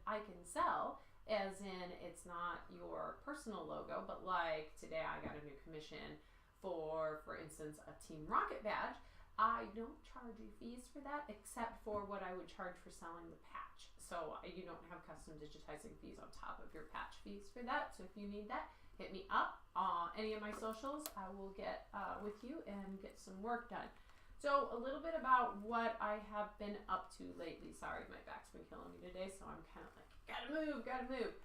I can sell, as in it's not your personal logo, but like today I got a new commission for instance, a Team Rocket badge. I don't charge you fees for that except for what I would charge for selling the patch. So you don't have custom digitizing fees on top of your patch fees for that. So if you need that, hit me up on any of my socials. I will get with you and get some work done. So a little bit about what I have been up to lately. Sorry, my back's been killing me today, so I'm kind of like, gotta move.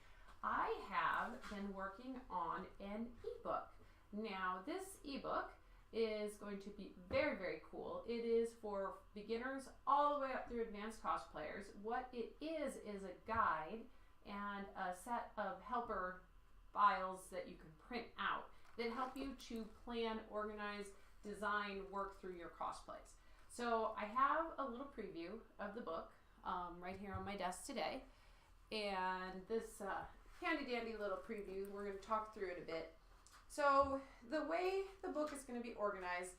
I have been working on an ebook. Now, this ebook is going to be very, very cool. It is for beginners all the way up through advanced cosplayers. What it is a guide and a set of helper files that you can print out that help you to plan, organize, design, work through your cosplays. So I have a little preview of the book right here on my desk today. And this handy dandy little preview, we're going to talk through it a bit. So the way the book is going to be organized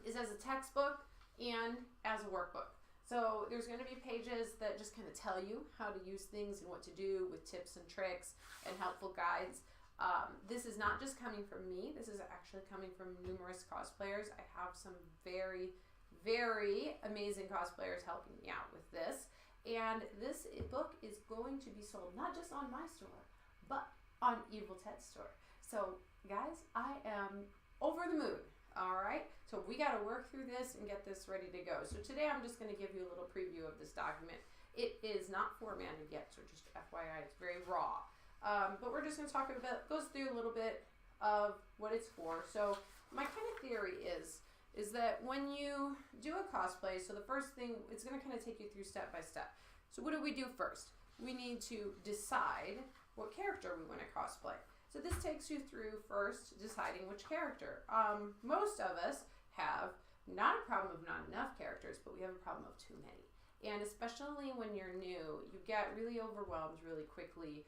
is as a textbook and as a workbook. So there's going to be pages that just kind of tell you how to use things and what to do with tips and tricks and helpful guides. This is not just coming from me. This is actually coming from numerous cosplayers. I have some very, very amazing cosplayers helping me out with this. And this book is going to be sold not just on my store, but on Evil Ted's store. So guys, I am over the moon, all right? So we got to work through this and get this ready to go. So today I'm just going to give you a little preview of this document. It is not formatted yet, so just FYI, it's very raw. But we're just going to talk about, goes through a little bit of what it's for. So my kind of theory is that when you do a cosplay, so the first thing, it's going to kind of take you through step by step. So what do we do first? We need to decide what character we want to cosplay. So this takes you through first deciding which character. Most of us have not a problem of not enough characters, but we have a problem of too many. And especially when you're new, you get really overwhelmed really quickly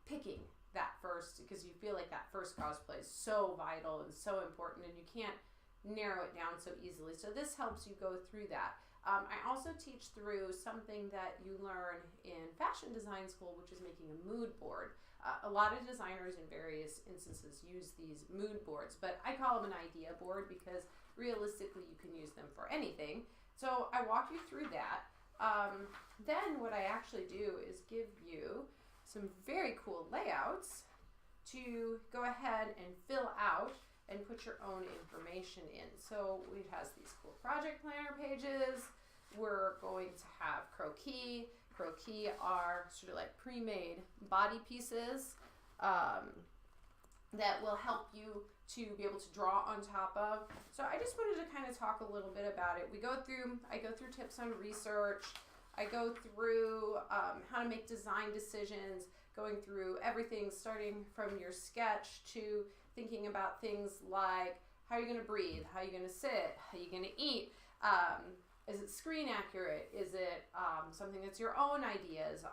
picking that first, because you feel like that first cosplay is so vital and so important, and you can't narrow it down so easily. So this helps you go through that. I also teach through something that you learn in fashion design school, which is making a mood board. A lot of designers in various instances use these mood boards, but I call them an idea board because realistically you can use them for anything. So I walk you through that. Then what I actually do is give you some very cool layouts to go ahead and fill out and put your own information in. So it has these cool project planner pages. We're going to have croquis. Croquis are sort of like pre-made body pieces that will help you to be able to draw on top of. So I just wanted to kind of talk a little bit about it. I go through tips on research. I go through how to make design decisions, going through everything starting from your sketch to thinking about things like how are you going to breathe, how are you going to sit, how are you going to eat, is it screen accurate, is it something that's your own ideas,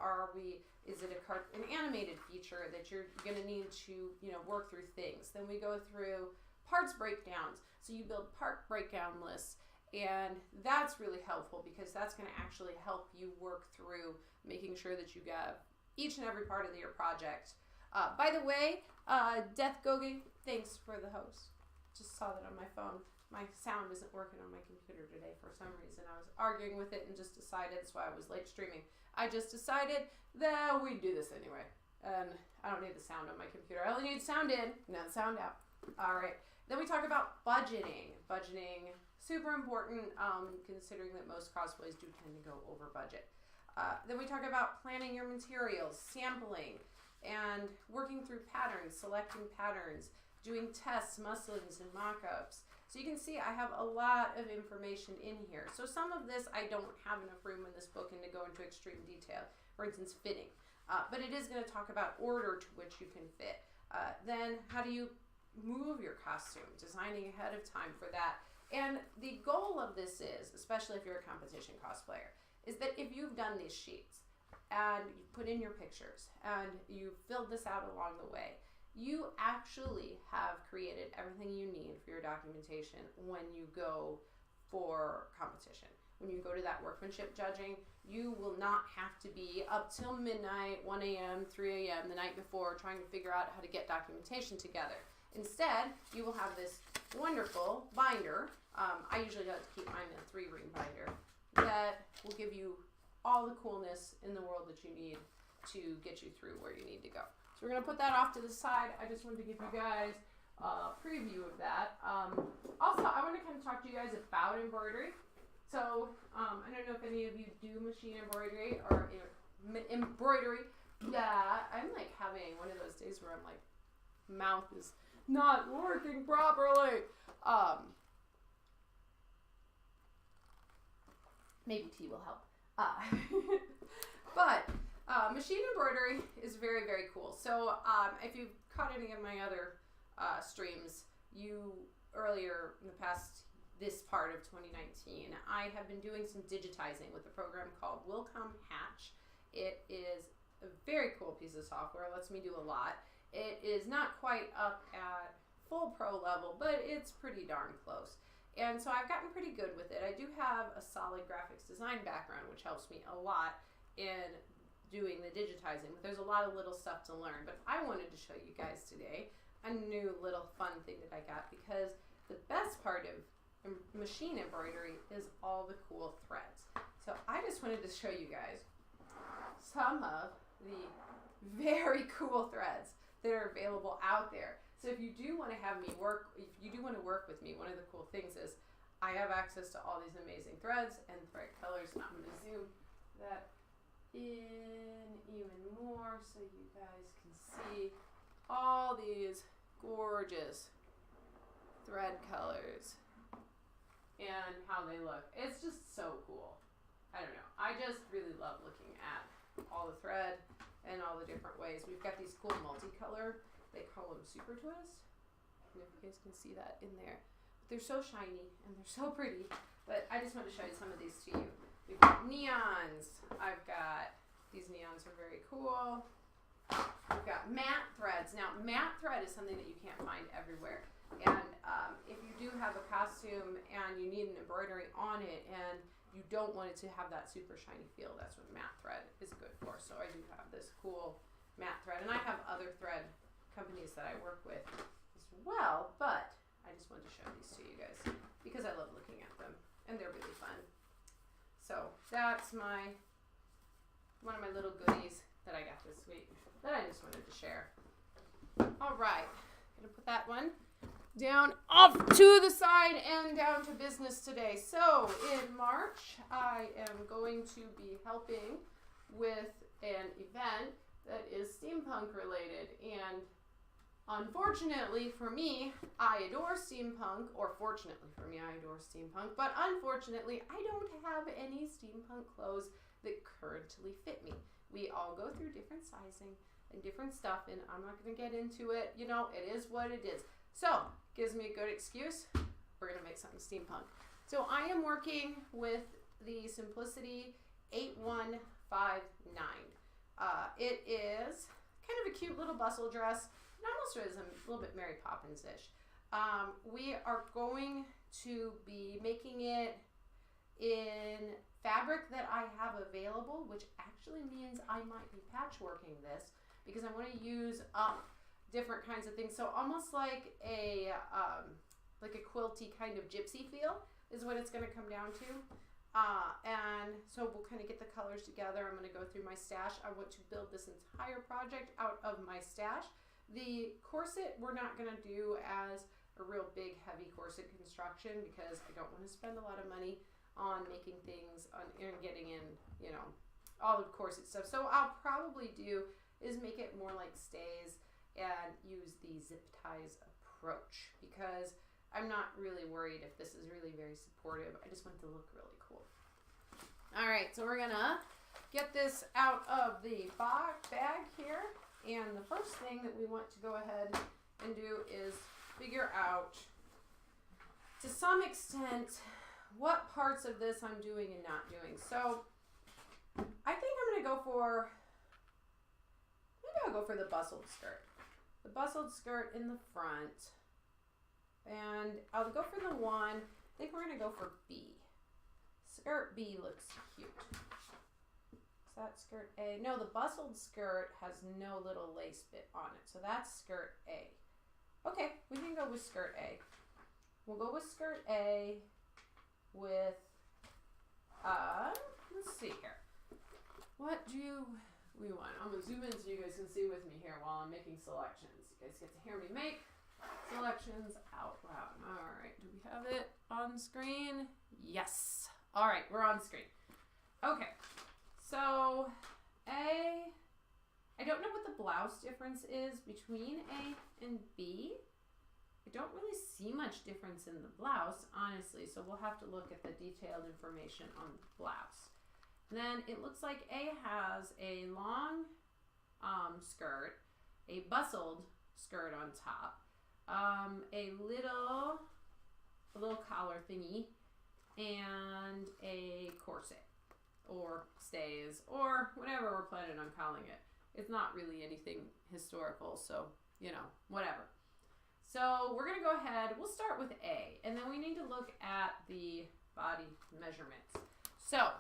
is it an animated feature that you're going to need to work through things. Then we go through parts breakdowns, so you build part breakdown lists, and that's really helpful because that's going to actually help you work through making sure that you get each and every part of your project. By the way, Death Gogi, thanks for the host. Just saw that on my phone. My sound isn't working on my computer today for some reason. I was arguing with it and just decided, that's why I was late streaming. I just decided that we'd do this anyway. And I don't need the sound on my computer. I only need sound in, not sound out. All right. Then we talk about budgeting. Budgeting, super important, considering that most cosplays do tend to go over budget. Then we talk about planning your materials, sampling, and working through patterns, selecting patterns, doing tests, musclings, and mock-ups. So you can see I have a lot of information in here. So some of this I don't have enough room in this book and to go into extreme detail. For instance, fitting. But it is going to talk about order to which you can fit. Then how do you move your costume, designing ahead of time for that. And the goal of this is, especially if you're a competition cosplayer, is that if you've done these sheets and you put in your pictures and you filled this out along the way, you actually have created everything you need for your documentation when you go for competition. when you go to that workmanship judging, you will not have to be up till midnight, 1 a.m., 3 a.m. the night before trying to figure out how to get documentation together. Instead, you will have this wonderful binder. I usually like to keep mine in a 3-ring binder that will give you all the coolness in the world that you need to get you through where you need to go. So we're going to put that off to the side. I just wanted to give you guys a preview of that. Also, I want to kind of talk to you guys about embroidery. So I don't know if any of you do machine embroidery or embroidery. Yeah, I'm like having one of those days where I'm like, mouth is not working properly. Maybe tea will help. But machine embroidery is very, very cool. So if you've caught any of my other streams, earlier in the past, this part of 2019, I have been doing some digitizing with a program called Wilcom Hatch. It is a very cool piece of software. It lets me do a lot. It is not quite up at full pro level, but it's pretty darn close. And so I've gotten pretty good with it. I do have a solid graphics design background, which helps me a lot in doing the digitizing. But there's a lot of little stuff to learn. But I wanted to show you guys today a new little fun thing that I got, because the best part of machine embroidery is all the cool threads. So I just wanted to show you guys some of the very cool threads that are available out there. So if you do want to have me work, if you do want to work with me, one of the cool things is I have access to all these amazing threads and thread colors, and I'm going to zoom that in even more so you guys can see all these gorgeous thread colors and how they look. It's just so cool. I don't know. I just really love looking at all the thread and all the different ways. We've got these cool multicolor, they call them super twist. And if you guys can see that in there. But they're so shiny and they're so pretty. But I just want to show you some of these to you. We've got neons. These neons are very cool. We've got matte threads. Now, matte thread is something that you can't find everywhere. And if you do have a costume and you need an embroidery on it and you don't want it to have that super shiny feel, that's what matte thread is good for. So I do have this cool matte thread. And I have other thread companies that I work with as well, but I just wanted to show these to you guys because I love looking at them and they're really fun. So that's one of my little goodies that I got this week that I just wanted to share. All right, gonna put that one down off to the side and down to business today. So in March, I am going to be helping with an event that is steampunk related, and unfortunately for me, I adore steampunk, or fortunately for me, I adore steampunk, but unfortunately, I don't have any steampunk clothes that currently fit me. We all go through different sizing and different stuff, and I'm not going to get into it. You know, it is what it is. So, gives me a good excuse. We're going to make something steampunk. So, I am working with the Simplicity 8159. It is kind of a cute little bustle dress. It almost is a little bit Mary Poppins-ish. We are going to be making it in fabric that I have available, which actually means I might be patchworking this because I want to use up different kinds of things. So almost like a quilty kind of gypsy feel is what it's going to come down to. And so we'll kind of get the colors together. I'm going to go through my stash. I want to build this entire project out of my stash. The corset we're not going to do as a real big heavy corset construction because I don't want to spend a lot of money on making things and getting in, you know, all the corset stuff. So I'll probably do is make it more like stays and use the zip ties approach because I'm not really worried if this is really very supportive. I just want it to look really cool. All right, so we're gonna get this out of the bag here. And the first thing that we want to go ahead and do is figure out, to some extent, what parts of this I'm doing and not doing. So I think I'm gonna go for, maybe I'll go for the bustled skirt. The bustled skirt in the front. And I'll go for the one, I think we're gonna go for B. Skirt B looks cute. Is that skirt A? No, the bustled skirt has no little lace bit on it. So that's skirt A. Okay, we can go with skirt A. We'll go with skirt A with, let's see here. What do we want? I'm going to zoom in so you guys can see with me here while I'm making selections. You guys get to hear me make selections out loud. All right, do we have it on screen? Yes. All right, we're on screen. Okay, so I don't know what the blouse difference is between A and B. I don't really see much difference in the blouse, honestly, so we'll have to look at the detailed information on the blouse. And then it looks like A has a long skirt, a bustled skirt on top, a little collar thingy, and a corset, or stays, or whatever we're planning on calling it. It's not really anything historical, so, you know, whatever. So we're going to go ahead, we'll start with A, and then we need to look at the body measurements. So,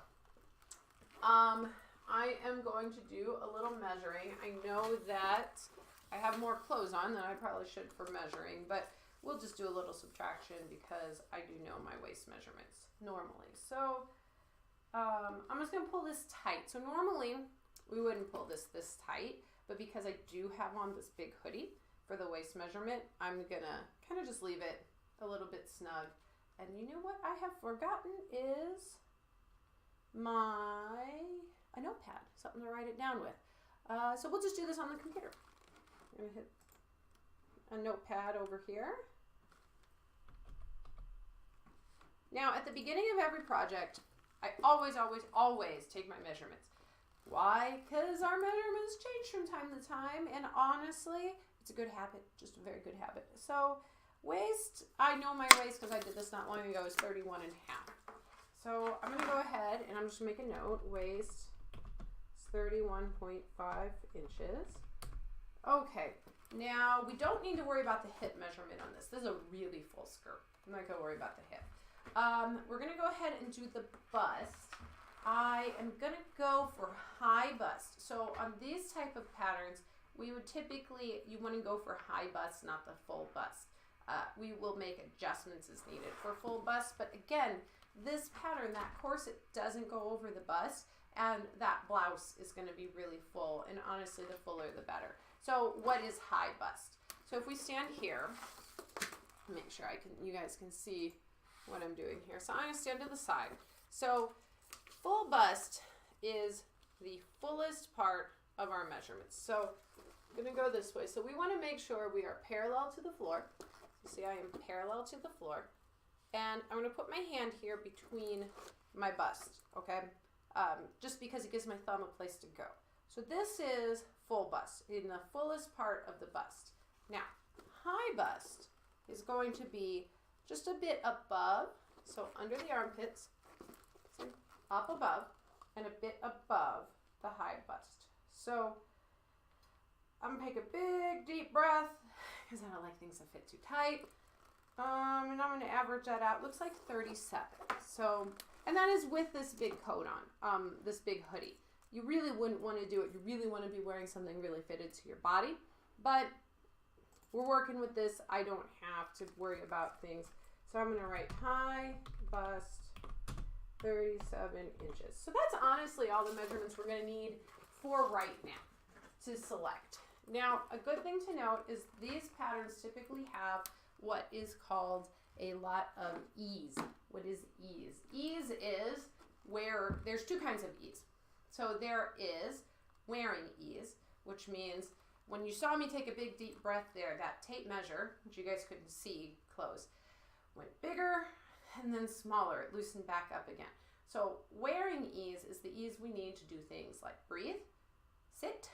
I am going to do a little measuring. I know that I have more clothes on than I probably should for measuring, but we'll just do a little subtraction because I do know my waist measurements normally. So, I'm just going to pull this tight. So normally we wouldn't pull this tight, but because I do have on this big hoodie for the waist measurement, I'm gonna kind of just leave it a little bit snug. And you know what I have forgotten is a notepad, something to write it down with. So we'll just do this on the computer. I'm gonna hit a notepad over here. Now at the beginning of every project, I always take my measurements. Why? Because our measurements change from time to time, and honestly, it's a good habit, just a very good habit. So waist, I know my waist because I did this not long ago, is 31 and a half. So I'm gonna go ahead and I'm just gonna make a note, waist is 31.5 inches. Okay, now we don't need to worry about the hip measurement on this. This is a really full skirt. I'm not gonna worry about the hip. We're gonna go ahead and do the bust. I am gonna go for high bust. So on these type of patterns, we would typically, you want to go for high bust, not the full bust. We will make adjustments as needed for full bust, but again, this pattern, that corset doesn't go over the bust, and that blouse is going to be really full, and honestly, the fuller the better. So what is high bust? So if we stand here, make sure you guys can see what I'm doing here. So I'm going to stand to the side. So full bust is the fullest part of our measurements. So I'm going to go this way. So we want to make sure we are parallel to the floor. You see I am parallel to the floor. And I'm going to put my hand here between my bust, okay? Just because it gives my thumb a place to go. So this is full bust, in the fullest part of the bust. Now, high bust is going to be just a bit above, so under the armpits, so up above, and a bit above the high bust. So I'm gonna take a big deep breath because I don't like things that fit too tight. And I'm gonna average that out. Looks like 37. So, and that is with this big coat on, this big hoodie. You really wouldn't want to do it. You really want to be wearing something really fitted to your body. But we're working with this. I don't have to worry about things. So I'm gonna write high bust 37 inches. So that's honestly all the measurements we're gonna need for right now to select. Now, a good thing to note is these patterns typically have what is called a lot of ease. What is ease? Ease is where there's two kinds of ease. So there is wearing ease, which means when you saw me take a big deep breath there, that tape measure, which you guys couldn't see close, went bigger and then smaller. It loosened back up again. So wearing ease is the ease we need to do things like breathe, sit,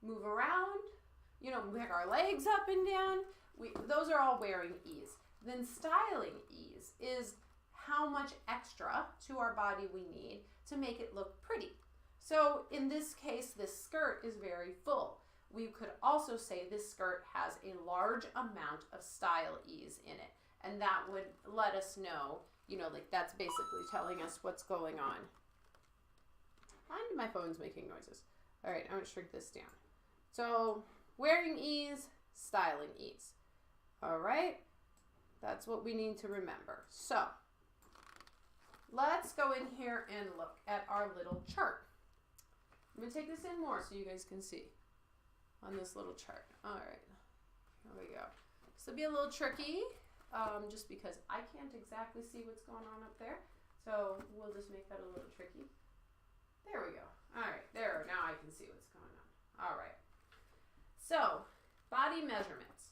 move around, you know, move our legs up and down. Those are all wearing ease. Then styling ease is how much extra to our body we need to make it look pretty. So in this case, this skirt is very full. We could also say this skirt has a large amount of style ease in it. And that would let us know you know, like that's basically telling us what's going on. And my phone's making noises. All right, I'm going to shrink this down. So wearing ease, styling ease. All right, that's what we need to remember. So let's go in here and look at our little chart. I'm going to take this in more so you guys can see on this little chart. All right, here we go. This will be a little tricky just because I can't exactly see what's going on up there. So we'll just make that a little tricky. There we go. All right, there, now I can see what's going on. All right. So, body measurements.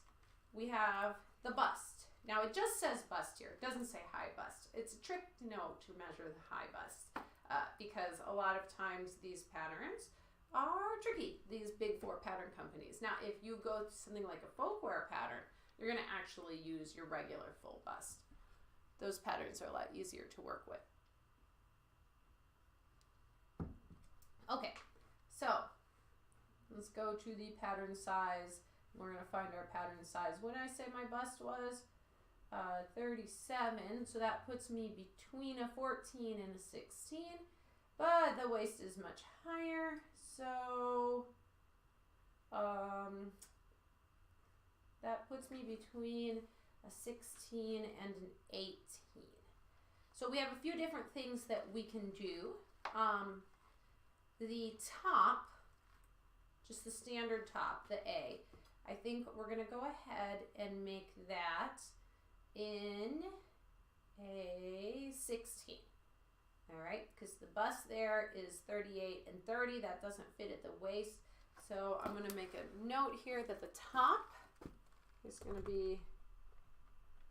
We have the bust. Now, it just says bust here. It doesn't say high bust. It's a trick to know to measure the high bust because a lot of times these patterns are tricky, these big four pattern companies. Now, if you go to something like a folkwear pattern, you're going to actually use your regular full bust. Those patterns are a lot easier to work with. Okay, so let's go to the pattern size. We're going to find our pattern size. When I say my bust was 37, so that puts me between a 14 and a 16, but the waist is much higher, so that puts me between a 16 and an 18. So we have a few different things that we can do. The top, just the standard top, the A, I think we're going to go ahead and make that in a 16. All right, because the bust there is 38 and 30. That doesn't fit at the waist. So I'm going to make a note here that the top is going to be,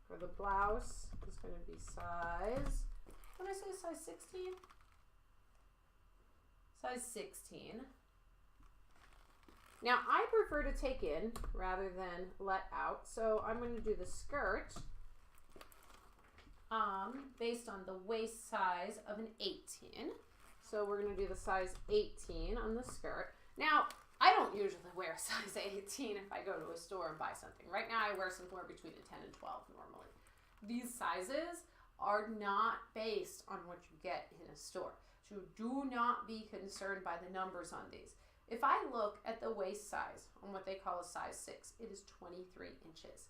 for the blouse, is going to be size, what did I say, size 16? Size 16. Now, I prefer to take in rather than let out, so I'm going to do the skirt based on the waist size of an 18. So we're going to do the size 18 on the skirt. Now, I don't usually wear a size 18 if I go to a store and buy something. Right now, I wear somewhere between a 10 and 12 normally. These sizes are not based on what you get in a store. So do not be concerned by the numbers on these. If I look at the waist size on what they call a size 6, it is 23 inches.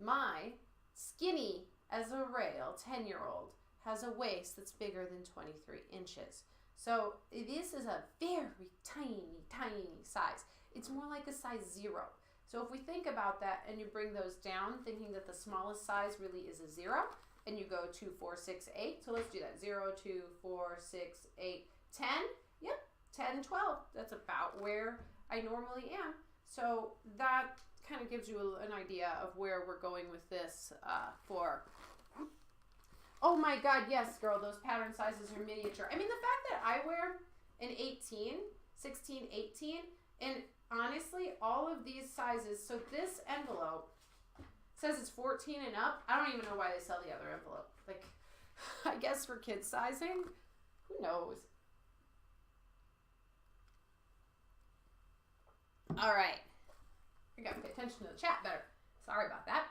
My skinny as a rail 10-year-old has a waist that's bigger than 23 inches. So this is a very tiny, tiny size. It's more like a size 0. So if we think about that and you bring those down, thinking that the smallest size really is a 0, and you go 2, 4, 6, 8. So let's do that. 0, 2, 4, 6, 8, 10. Yep, 10, 12. That's about where I normally am. So that kind of gives you an idea of where we're going with this for... Oh my God, yes, girl, those pattern sizes are miniature. I mean, the fact that I wear an 18, 16, 18, and honestly, all of these sizes, so this envelope says it's 14 and up. I don't even know why they sell the other envelope. Like, I guess for kids sizing, who knows? All right, I gotta pay attention to the chat better. Sorry about that.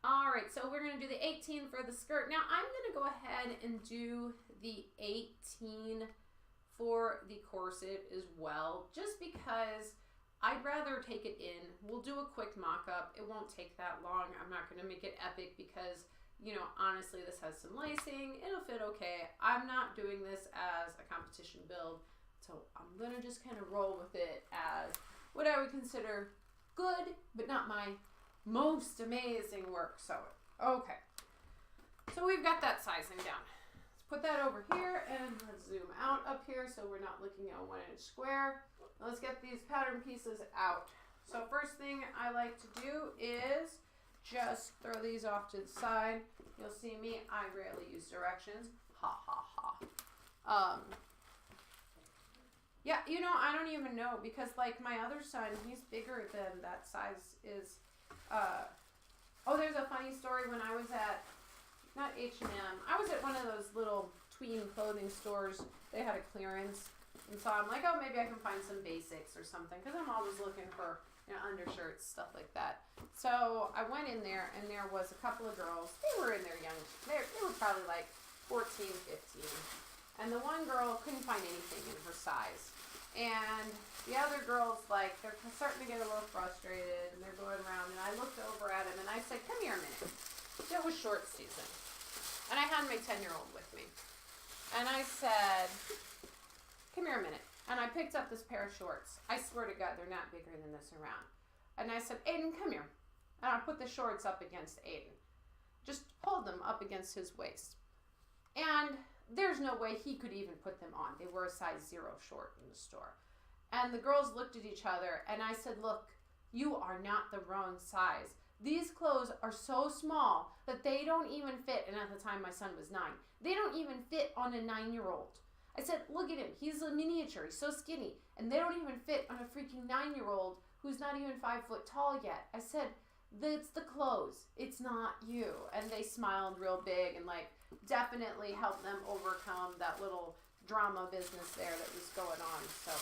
All right, so we're gonna do the 18 for the skirt. Now I'm gonna go ahead and do the 18 for the corset as well, just because I'd rather take it in. We'll do a quick mock-up. It won't take that long. I'm not gonna make it epic because, you know, honestly, this has some lacing. It'll fit okay. I'm not doing this as a competition build, so I'm gonna just kind of roll with it as what I would consider good, but not my most amazing work sewer. Okay, so we've got that sizing down. Let's put that over here and let's zoom out up here so we're not looking at a 1-inch square. Now let's get these pattern pieces out. So first thing I like to do is just throw these off to the side. You'll see me, I rarely use directions. Ha ha ha. Yeah, you know, I don't even know because like my other son, he's bigger than that size is. Oh, there's a funny story when I was at, not H&M, I was at one of those little tween clothing stores. They had a clearance. And so I'm like, oh, maybe I can find some basics or something because I'm always looking for, you know, undershirts, stuff like that. So I went in there and there was a couple of girls. They were in their young, they were probably like 14, 15. And the one girl couldn't find anything in her size. And the other girls, like, they're starting to get a little frustrated, and they're going around, and I looked over at him, and I said, come here a minute. It was short season. And I had my 10-year-old with me. And I said, come here a minute. And I picked up this pair of shorts. I swear to God, they're not bigger than this around. And I said, Aiden, come here. And I put the shorts up against Aiden. Just hold them up against his waist. And there's no way he could even put them on. They were a size 0 short in the store. And the girls looked at each other, and I said, look, you are not the wrong size. These clothes are so small that they don't even fit, and at the time my son was 9, they don't even fit on a 9-year-old. I said, look at him. He's a miniature. He's so skinny. And they don't even fit on a freaking 9-year-old who's not even 5 foot tall yet. I said, it's the clothes. It's not you. And they smiled real big and, like, definitely helped them overcome that little drama business there that was going on. So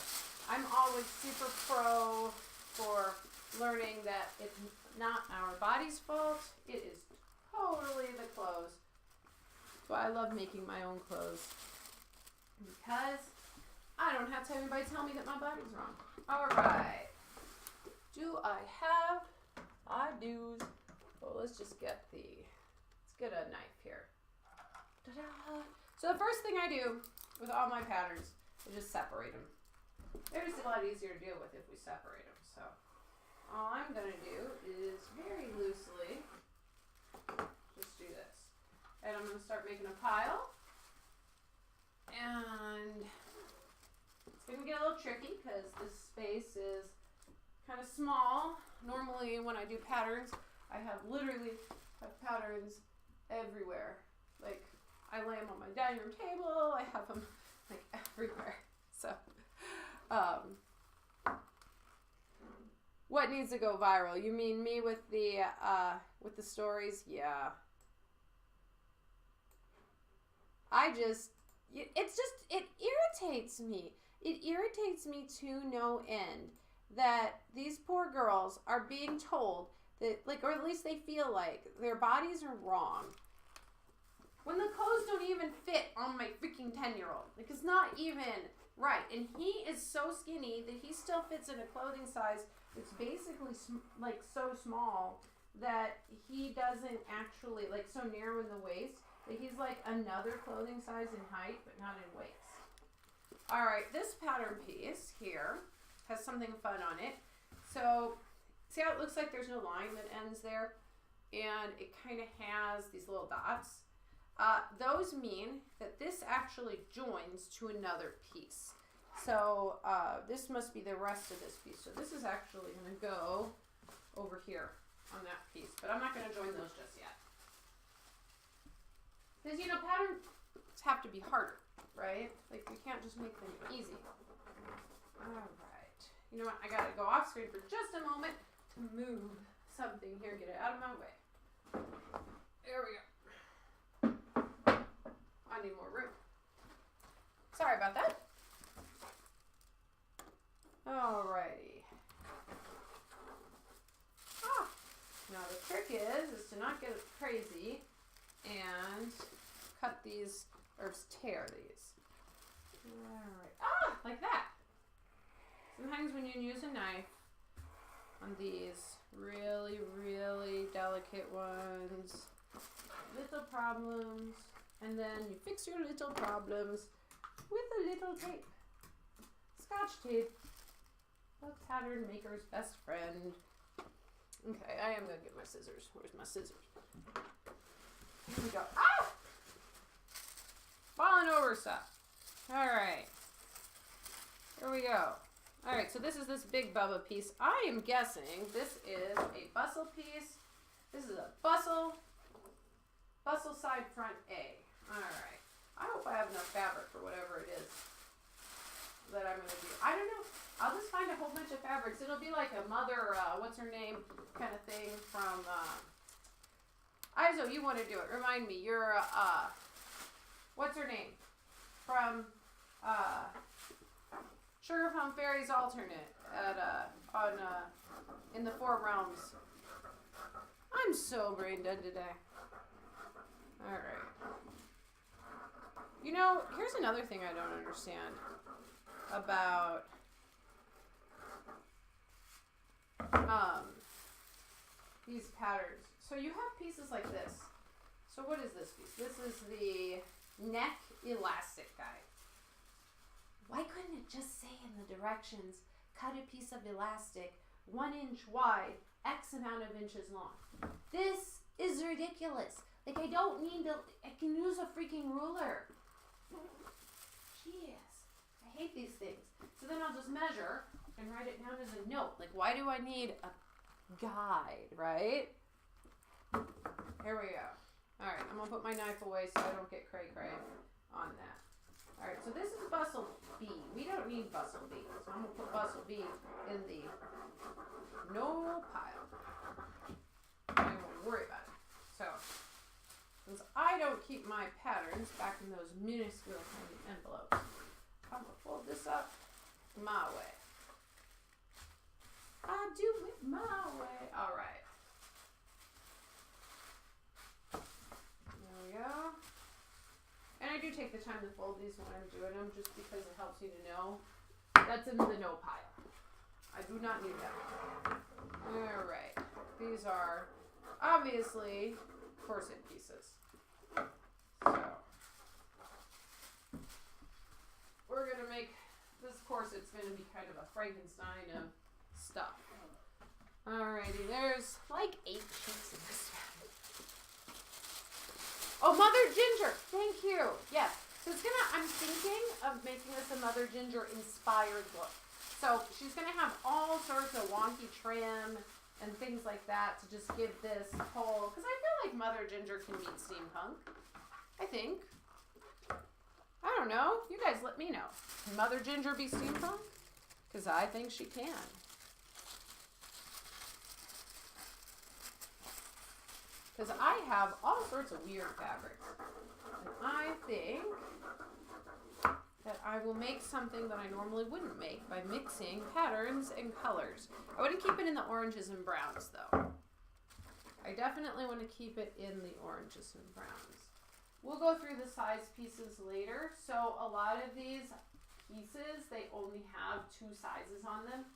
I'm always super pro for learning that it's not our body's fault. It is totally the clothes. So I love making my own clothes because I don't have to have anybody tell me that my body's wrong. All right. Do I have? I do. Well, let's get a knife here. Ta-da. So the first thing I do with all my patterns is just separate them. They're just a lot easier to deal with if we separate them. So all I'm going to do is very loosely just do this. And I'm going to start making a pile. And it's going to get a little tricky because this space is kind of small. Normally when I do patterns, I literally have patterns everywhere. Like, I lay them on my dining room table. I have them like everywhere. So, what needs to go viral? You mean me with the stories? Yeah. It irritates me. It irritates me to no end that these poor girls are being told that, like, or at least they feel like their bodies are wrong when the clothes don't even fit on my freaking 10-year-old. Like, it's not even right. And he is so skinny that he still fits in a clothing size that's basically like so small that he doesn't actually, like, so narrow in the waist that he's like another clothing size in height but not in waist. All right, this pattern piece here has something fun on it. So see how it looks like there's no line that ends there, and it kind of has these little dots. Those mean that this actually joins to another piece. So this must be the rest of this piece. So this is actually going to go over here on that piece, but I'm not going to join those just yet. Because, you know, patterns have to be harder, right? Like, we can't just make them easy. All right. You know what? I got to go off screen for just a moment to move something here. Get it out of my way. There we go. I need more room. Sorry about that. Alrighty. Now the trick is to not get crazy and cut these, or tear these. Alright. Like that. Sometimes when you use a knife on these really, really delicate ones, little problems, and then you fix your little problems with a little tape. Scotch tape. The pattern maker's best friend. Okay, I am going to get my scissors. Where's my scissors? Here we go. Falling over stuff. Alright. Here we go. Alright, so this is this big Bubba piece. I am guessing this is a bustle piece. This is a bustle side front A. Alright. I hope I have enough fabric for whatever it is that I'm going to do. I don't know. I'll just find a whole bunch of fabrics. It'll be like a mother, what's her name kind of thing from, Izo, you want to do it. Remind me. You're, what's her name? From, Sugar Plum Fairy's alternate at, in the Four Realms. I'm so brain dead today. Alright. You know, here's another thing I don't understand about these patterns. So you have pieces like this. So what is this piece? This is the neck elastic guy. Why couldn't it just say in the directions, cut a piece of elastic 1 inch wide, X amount of inches long? This is ridiculous. Like, I don't need to, I can use a freaking ruler. Jeez, I hate these things. So then I'll just measure and write it down as a note. Like, why do I need a guide, right? Here we go. All right, I'm gonna put my knife away so I don't get cray-cray on that. All right, so this is Bustle B. We don't need Bustle B, so I'm gonna put Bustle B in the no pile. I won't worry about it. So, since I don't keep my patterns back in those minuscule tiny envelopes, I'm gonna fold this up my way. I do it my way. All right. There we go. And I do take the time to fold these when I'm doing them just because it helps you to know that's in the no pile. I do not need that. All right. These are obviously corset pieces. So we're going to make this corset's going to be kind of a Frankenstein of stuff. Alrighty, there's like 8 sheets in this one. Oh, Mother Ginger, thank you. Yes, so it's gonna, I'm thinking of making this a Mother Ginger inspired look. So she's gonna have all sorts of wonky trim and things like that to just give this whole, because I feel like Mother Ginger can meet steampunk. I think. I don't know. You guys let me know. Can Mother Ginger be steampunk? Because I think she can. Because I have all sorts of weird fabrics. And I think that I will make something that I normally wouldn't make by mixing patterns and colors. I want to keep it in the oranges and browns though. I definitely want to keep it in the oranges and browns. We'll go through the size pieces later. So a lot of these pieces, they only have 2 sizes on them.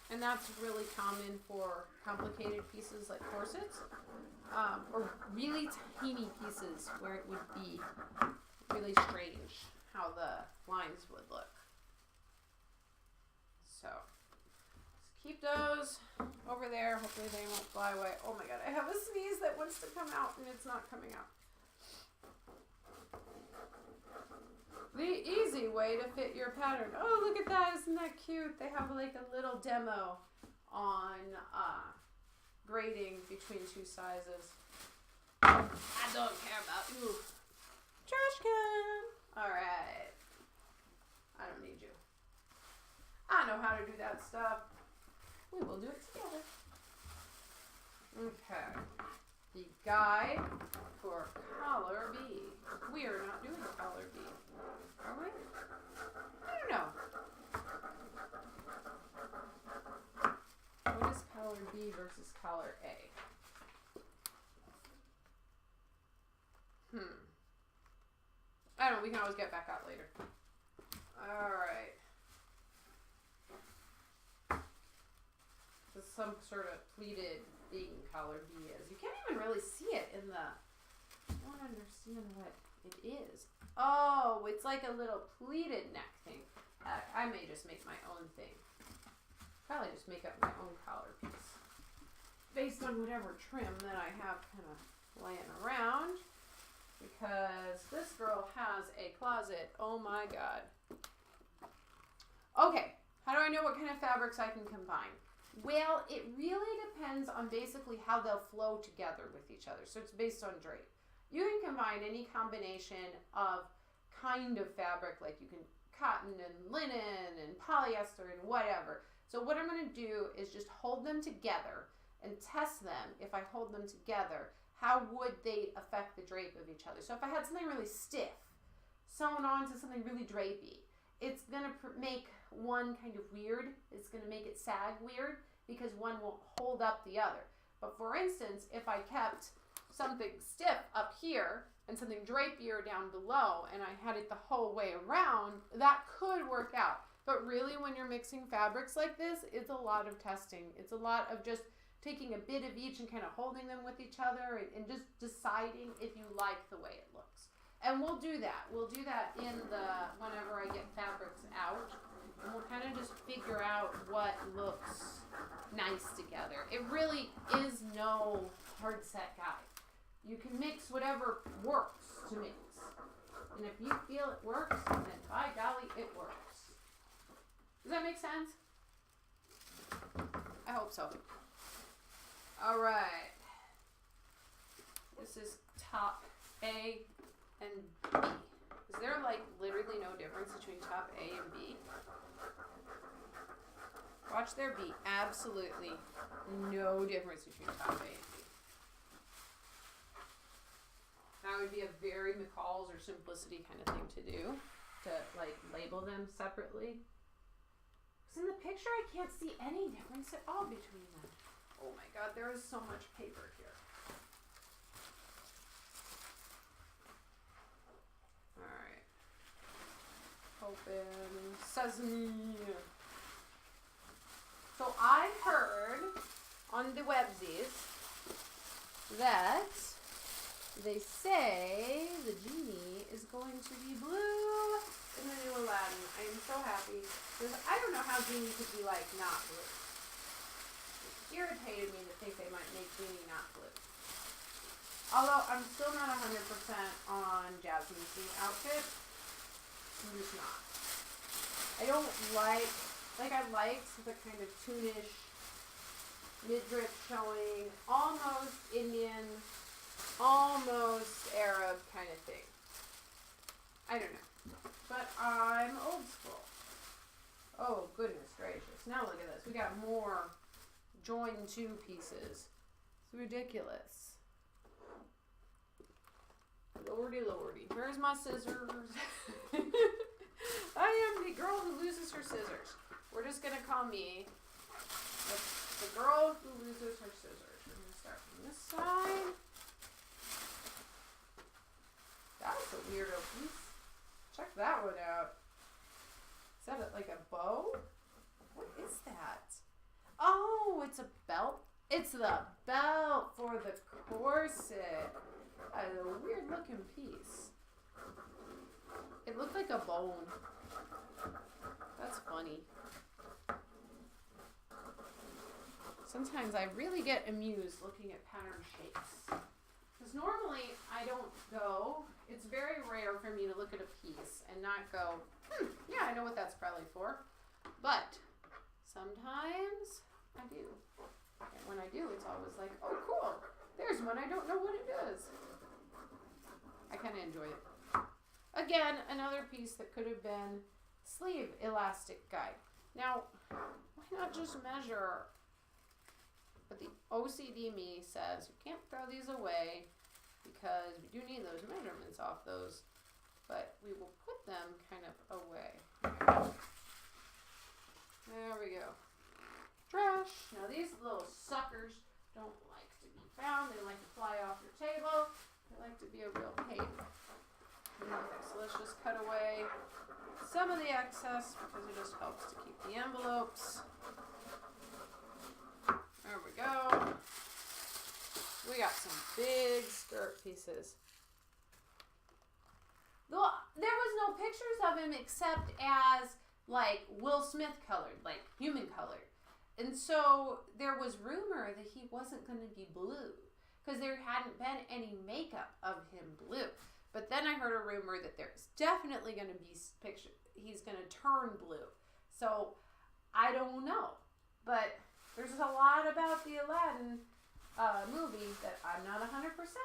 And that's really common for complicated pieces like corsets, or really tiny pieces where it would be really strange how the lines would look. So let's keep those over there. Hopefully they won't fly away. Oh my God, I have a sneeze that wants to come out and it's not coming out. The easy way to fit your pattern. Oh, look at that. Isn't that cute? They have like a little demo on grading between 2 sizes. I don't care about you. Trash can. All right. I don't need you. I know how to do that stuff. We will do it together. Okay. The guide for collar B. We are not doing collar B. Are we? I don't know. What is collar B versus collar A? I don't know. We can always get back out later. Alright. This is some sort of pleated thing collar B is. You can't even really see it in the... I don't understand what it is. Oh, it's like a little pleated neck thing. I may just make my own thing. Probably just make up my own collar piece. Based on whatever trim that I have kind of laying around. Because this girl has a closet. Oh my God. Okay, how do I know what kind of fabrics I can combine? Well, it really depends on basically how they'll flow together with each other. So it's based on drape. You can combine any combination of kind of fabric, like you can cotton and linen and polyester and whatever. So what I'm going to do is just hold them together and test them. If I hold them together, how would they affect the drape of each other? So if I had something really stiff sewn onto something really drapey, it's going to make one kind of weird. It's going to make it sag weird because one won't hold up the other. But for instance, if I kept something stiff up here and something drapier down below, and I had it the whole way around, that could work out. But really, when you're mixing fabrics like this, it's a lot of testing. It's a lot of just taking a bit of each and kind of holding them with each other and just deciding if you like the way it looks. And we'll do that. We'll do that in whenever I get fabrics out. And we'll kind of just figure out what looks nice together. It really is no hard set guide. You can mix whatever works to mix. And if you feel it works, then by golly, it works. Does that make sense? I hope so. All right. This is top A and B. Is there like literally no difference between top A and B? Watch there be absolutely no difference between top A and B. That would be a very McCall's or Simplicity kind of thing to do, to like label them separately. Because in the picture I can't see any difference at all between them. Oh my god, there is so much paper here. Alright. Open sesame. So I heard on the websies that they say the genie is going to be blue in the new Aladdin. I am so happy. Because I don't know how genie could be like not blue. It irritated me to think they might make genie not blue. Although I'm still not 100% on Jasmine's new outfit. I'm just not. I don't like I liked the kind of toonish, midriff showing, almost Indian, almost Arab kind of thing. I don't know. But I'm old school. Oh, goodness gracious. Now look at this. We got more joined two pieces. It's ridiculous. Lordy, lordy. Where's my scissors? I am the girl who loses her scissors. We're just going to call me the girl who loses her scissors. We're going to start from this side. That's a weirdo piece. Check that one out. Is that like a bow? What is that? Oh, it's a belt. It's the belt for the corset. A weird looking piece. It looked like a bone. That's funny. Sometimes I really get amused looking at pattern shapes. Because normally I don't go, it's very rare for me to look at a piece and not go, yeah, I know what that's probably for. But sometimes I do. And when I do, it's always like, oh cool, there's one I don't know what it is. I kind of enjoy it. Again, another piece that could have been sleeve elastic guide. Now, why not just measure? But the OCD me says you can't throw these away because we do need those measurements off those, but we will put them kind of away. There we go. Trash. Now these little suckers don't like to be found. They like to fly off your table. They like to be a real pain. Okay, so let's just cut away some of the excess because it just helps to keep the envelopes. There we go. We got some big skirt pieces. Though there was no pictures of him except as like Will Smith colored, like human colored. And so there was rumor that he wasn't going to be blue because there hadn't been any makeup of him blue. But then I heard a rumor that there's definitely going to be picture. He's going to turn blue. So I don't know. But there's a lot about the Aladdin movie that I'm not 100%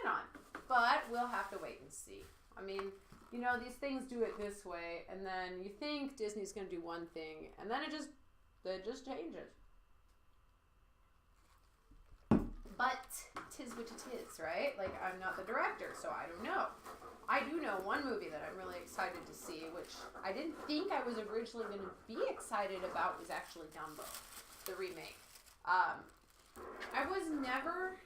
on. But we'll have to wait and see. I mean, you know, these things do it this way, and then you think Disney's going to do one thing, and then it just changes. But 'tis what it is, right? Like, I'm not the director, so I don't know. I do know one movie that I'm really excited to see, which I didn't think I was originally going to be excited about, was actually Dumbo, the remake. I was never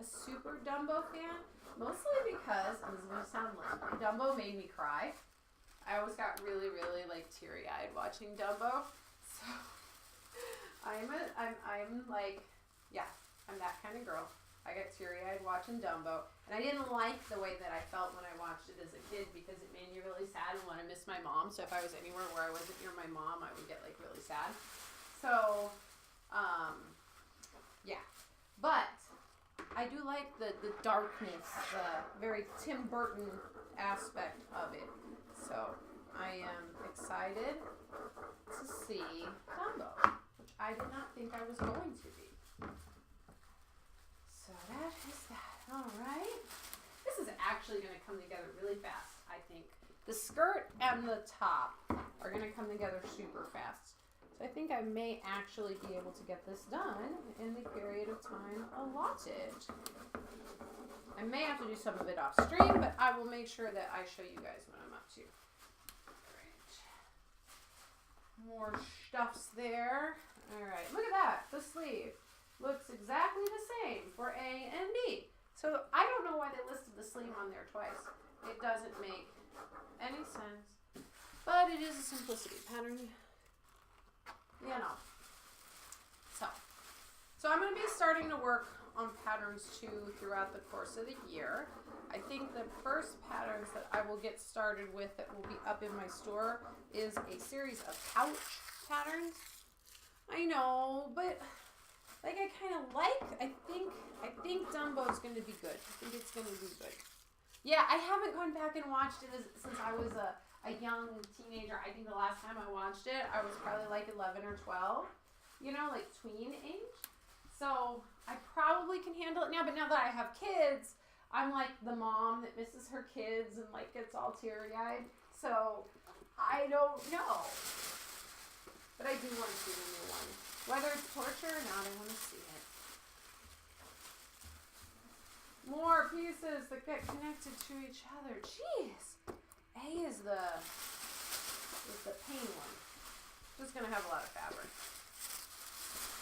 a super Dumbo fan, mostly because, and this is gonna sound lame, Dumbo made me cry. I always got really, really like teary-eyed watching Dumbo. So I'm like, yeah, I'm that kind of girl. I got teary-eyed watching Dumbo, and I didn't like the way that I felt when I watched it as a kid because it made me really sad and want to miss my mom. So if I was anywhere where I wasn't near my mom, I would get like really sad. So, yeah, but I do like the darkness, the very Tim Burton aspect of it. So I am excited to see Dumbo, which I did not think I was going to be. So that is that. All right. This is actually going to come together really fast, I think. The skirt and the top are going to come together super fast. So I think I may actually be able to get this done in the period of time allotted. I may have to do some of it off stream, but I will make sure that I show you guys what I'm up to. All right. More stuffs there. All right. Look at that. The sleeve looks exactly the same for A and B. So I don't know why they listed the sleeve on there twice. It doesn't make any sense. But it is a simplicity pattern. You know. So I'm going to be starting to work on patterns too throughout the course of the year. I think the first patterns that I will get started with that will be up in my store is a series of couch patterns. I know, but like I kind of like, I think Dumbo's going to be good. I think it's going to be good. Yeah, I haven't gone back and watched it since I was a young teenager. I think the last time I watched it, I was probably like 11 or 12, you know, like tween age. So I probably can handle it now, but now that I have kids, I'm like the mom that misses her kids and like gets all teary-eyed. So I don't know. But I do want to see the new one. Whether it's torture or not, I want to see it. More pieces that get connected to each other. Jeez. A is the pain one. Just going to have a lot of fabric.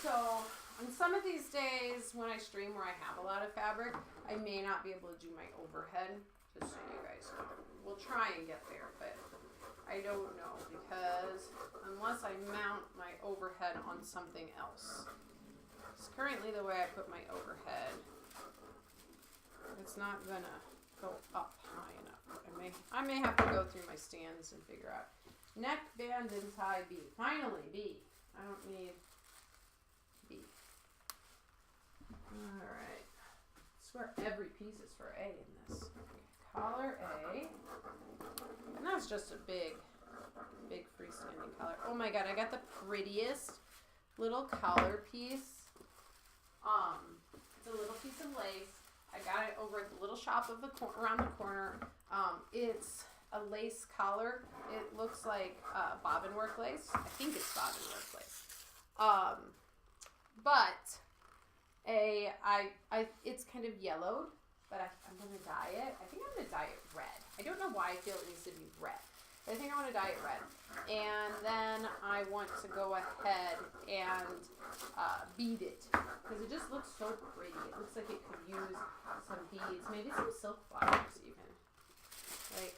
So on some of these days when I stream where I have a lot of fabric, I may not be able to do my overhead. Just so you guys know. We'll try and get there, but I don't know because unless I mount my overhead on something else. It's currently the way I put my overhead. It's not gonna go up high enough. I may have to go through my stands and figure out. Neckband and tie B. Finally, B. I don't need B. Alright. I swear every piece is for A in this. Okay. Collar A. And that's just a big freestanding collar. Oh my god, I got the prettiest little collar piece. It's a little piece of lace. I got it over at the little shop of around the corner. It's a lace collar. It looks like bobbin work lace. I think it's bobbin work lace. But it's kind of yellowed, but I'm going to dye it. I think I'm going to dye it red. I don't know why I feel it needs to be red. But I think I want to dye it red. And then I want to go ahead and bead it. Because it just looks so pretty. It looks like it could use some beads. Maybe some silk flowers even. Like,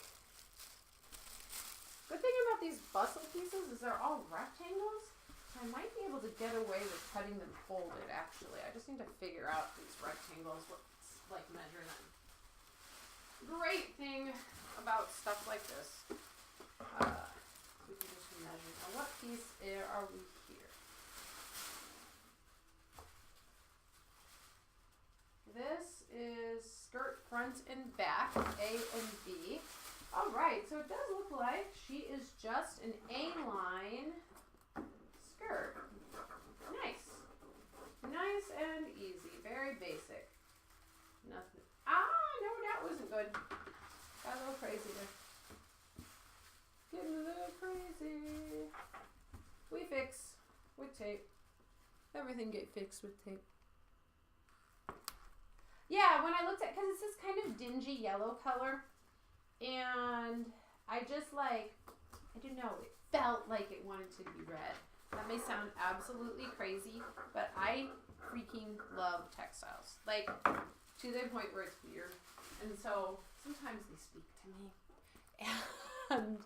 good thing about these bustle pieces is they're all rectangles. So I might be able to get away with cutting them folded, actually. I just need to figure out these rectangles, what's like measure them. Great thing about stuff like this. We can just measure. Now, what piece are we here? This is skirt front and back, A and B. All right, so it does look like she is just an A-line skirt. Nice. Nice and easy. Very basic. Nothing. No, that wasn't good. Got a little crazy there. Getting a little crazy. We fix with tape. Everything get fixed with tape. Yeah, when I looked at, because it's this kind of dingy yellow color, and I just like, I don't know, it felt like it wanted to be red. That may sound absolutely crazy, but freaking love textiles. Like, to the point where it's weird. And so sometimes they speak to me. And,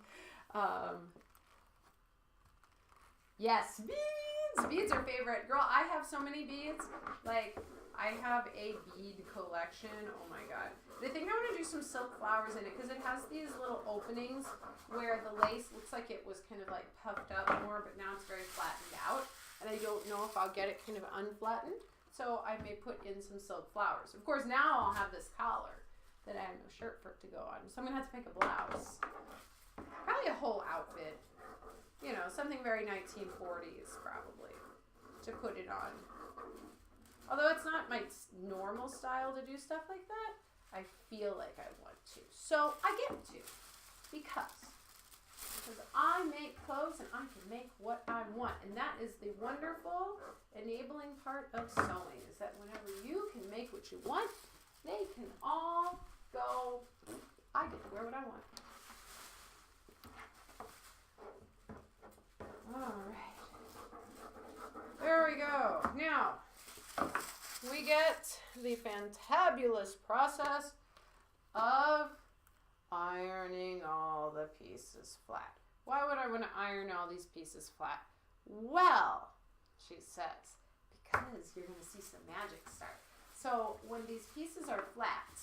yes, beads! Beads are favorite. Girl, I have so many beads. Like, I have a bead collection. Oh my god. I think I want to do some silk flowers in it because it has these little openings where the lace looks like it was kind of like puffed up more, but now it's very flattened out. And I don't know if I'll get it kind of unflattened. So I may put in some silk flowers. Of course, now I'll have this collar that I have no shirt for it to go on. So I'm going to have to pick a blouse. Probably a whole outfit. You know, something very 1940s probably to put it on. Although it's not my normal style to do stuff like that, I feel like I want to. So I get to because I make clothes and I can make what I want. And that is the wonderful enabling part of sewing, is that whenever you can make what you want, they can all go, I get to wear what I want. All right. There we go. Now, we get the fantabulous process of ironing all the pieces flat. Why would I want to iron all these pieces flat? Well, she says, because you're going to see some magic start. So when these pieces are flat,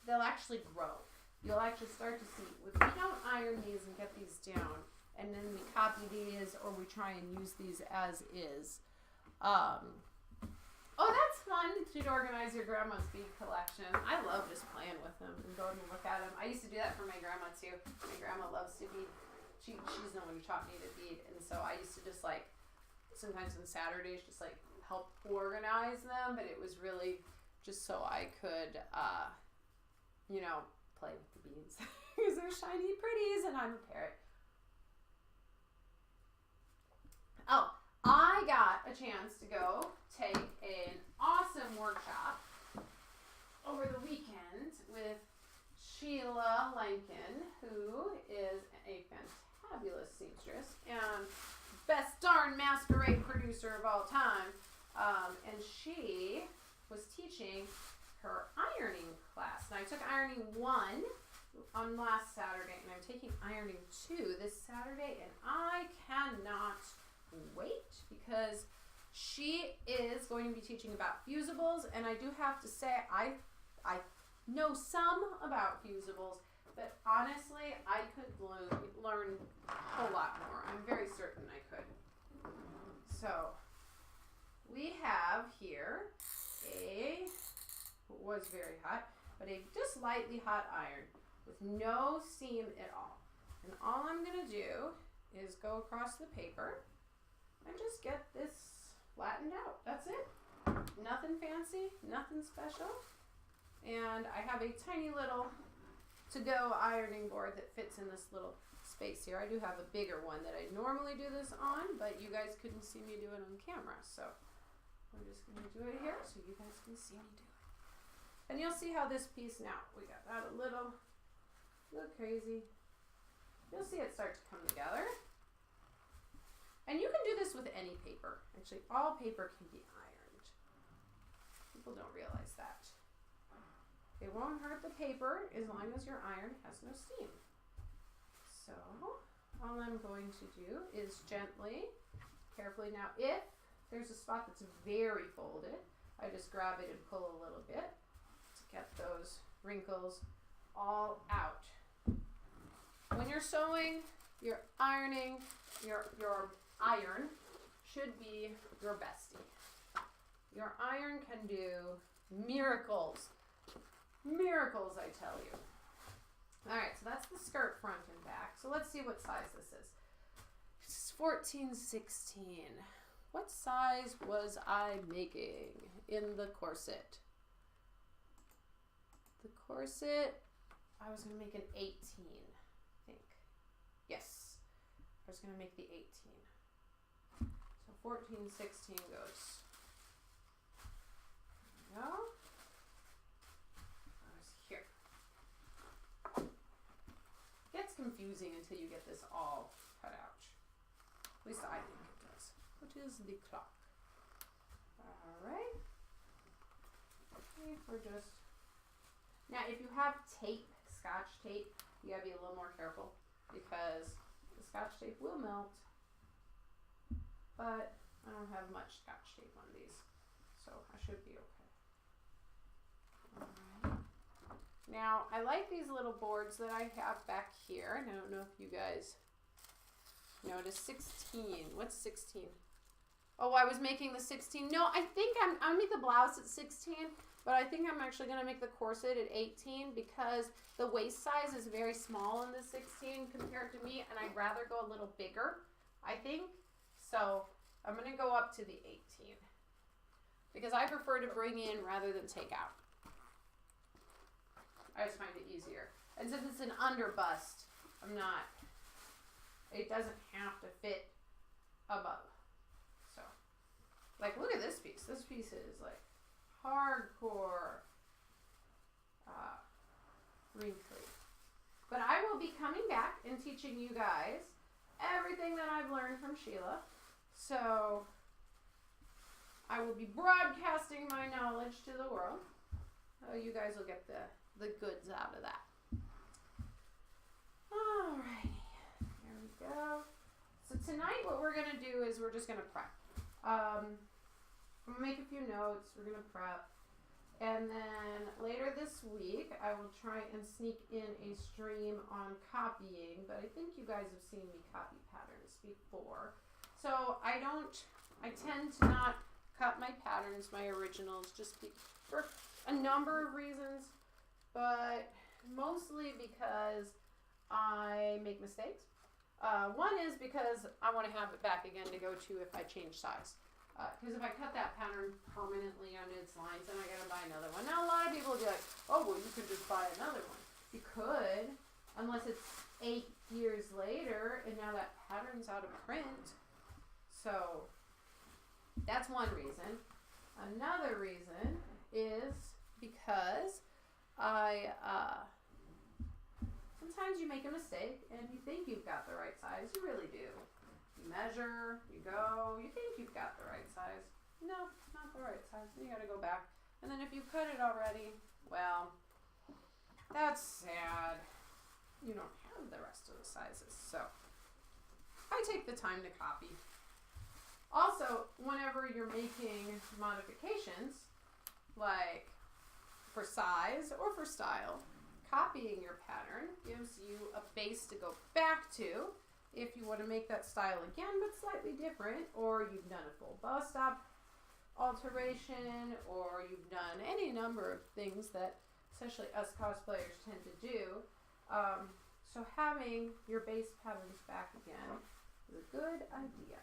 they'll actually grow. You'll actually start to see, if we don't iron these and get these down, and then we copy these or we try and use these as is. Oh, that's fun to organize your grandma's bead collection. I love just playing with them and going to look at them. I used to do that for my grandma too. My grandma loves to bead. She's the one who taught me to bead. And so I used to just like, sometimes on Saturdays, just like help organize them. But it was really just so I could, you know, play with the beads. Because they're shiny pretties and I'm a parrot. Oh, I got a chance to go take an awesome workshop over the weekend with Sheila Lankin, who is a fantabulous seamstress and best darn masquerade producer of all time. And she was teaching her ironing class. Now I took ironing 1 on last Saturday, and I'm taking ironing 2 this Saturday, and I cannot wait because she is going to be teaching about fusibles, and I do have to say I know some about fusibles, but honestly I could learn a whole lot more. I'm very certain I could. So we have here it was very hot, but a just lightly hot iron with no seam at all. And all I'm going to do is go across the paper and just get this flattened out. That's it. Nothing fancy, nothing special. And I have a tiny little to-go ironing board that fits in this little space here. I do have a bigger one that I normally do this on, but you guys couldn't see me do it on camera. So I'm just going to do it here so you guys can see me do it. And you'll see how this piece now, we got that a little crazy. You'll see it start to come together. And you can do this with any paper. Actually, all paper can be ironed. People don't realize that. It won't hurt the paper as long as your iron has no steam. So, all I'm going to do is gently, carefully. Now, if there's a spot that's very folded, I just grab it and pull a little bit to get those wrinkles all out. When you're sewing, you're ironing, your iron should be your bestie. Your iron can do miracles. Miracles, I tell you. All right, so that's the skirt front and back. So let's see what size this is. It's 14-16. What size was I making in the corset? The corset, I was going to make an 18, I think. Yes, I was going to make the 18. So 14-16 goes. There we go. Here. Gets confusing until you get this all cut out. At least I think it does. What is the clock? All right. Okay, we're just, now if you have tape, scotch tape, you gotta be a little more careful because the scotch tape will melt, but I don't have much scotch tape on these, so I should be okay. Alright. Now, I like these little boards that I have back here, and I don't know if you guys notice 16. What's 16? Oh, I was making the 16. No, I think I'll make the blouse at 16, but I think I'm actually going to make the corset at 18 because the waist size is very small in the 16 compared to me, and I'd rather go a little bigger, I think. So I'm going to go up to the 18 because I prefer to bring in rather than take out. I just find it easier. And since it's an under bust, it doesn't have to fit above. So, like, look at this piece. This piece is like hardcore wrinkly. But I will be coming back and teaching you guys everything that I've learned from Sheila. So, I will be broadcasting my knowledge to the world. So you guys will get the goods out of that. Alrighty, here we go. So tonight what we're gonna do is we're just gonna prep. I'm gonna make a few notes, we're gonna prep, and then later this week I will try and sneak in a stream on copying, but I think you guys have seen me copy patterns before. So I tend to not cut my patterns, my originals, just for a number of reasons, but mostly because I make mistakes. One is because I want to have it back again to go to if I change size. Because if I cut that pattern permanently on its lines, then I gotta buy another one. Now a lot of people will be like, oh, well, you could just buy another one. You could, unless it's 8 years later and now that pattern's out of print. So that's one reason. Another reason is because sometimes you make a mistake and you think you've got the right size. You really do. You measure, you go, you think you've got the right size. No, it's not the right size. You gotta go back. And then if you cut it already, well, that's sad. You don't have the rest of the sizes. So I take the time to copy. Also, whenever you're making modifications, like for size or for style, copying your pattern gives you a base to go back to if you want to make that style again but slightly different, or you've done a full bust up alteration, or you've done any number of things that especially us cosplayers tend to do. So having your base patterns back again is a good idea.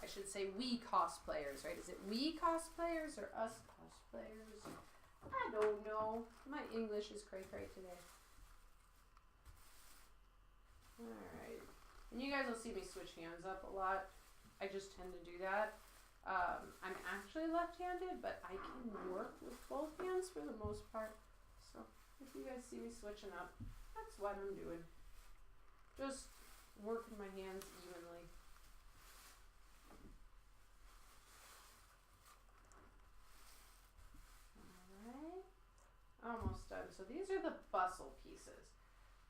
I should say we cosplayers, right? Is it we cosplayers or us cosplayers? I don't know. My English is cray-cray today. Alright. And you guys will see me switch hands up a lot. I just tend to do that. I'm actually left-handed, but I can work with both hands for the most part. So if you guys see me switching up, that's what I'm doing. Just working my hands evenly. Almost done. So these are the bustle pieces,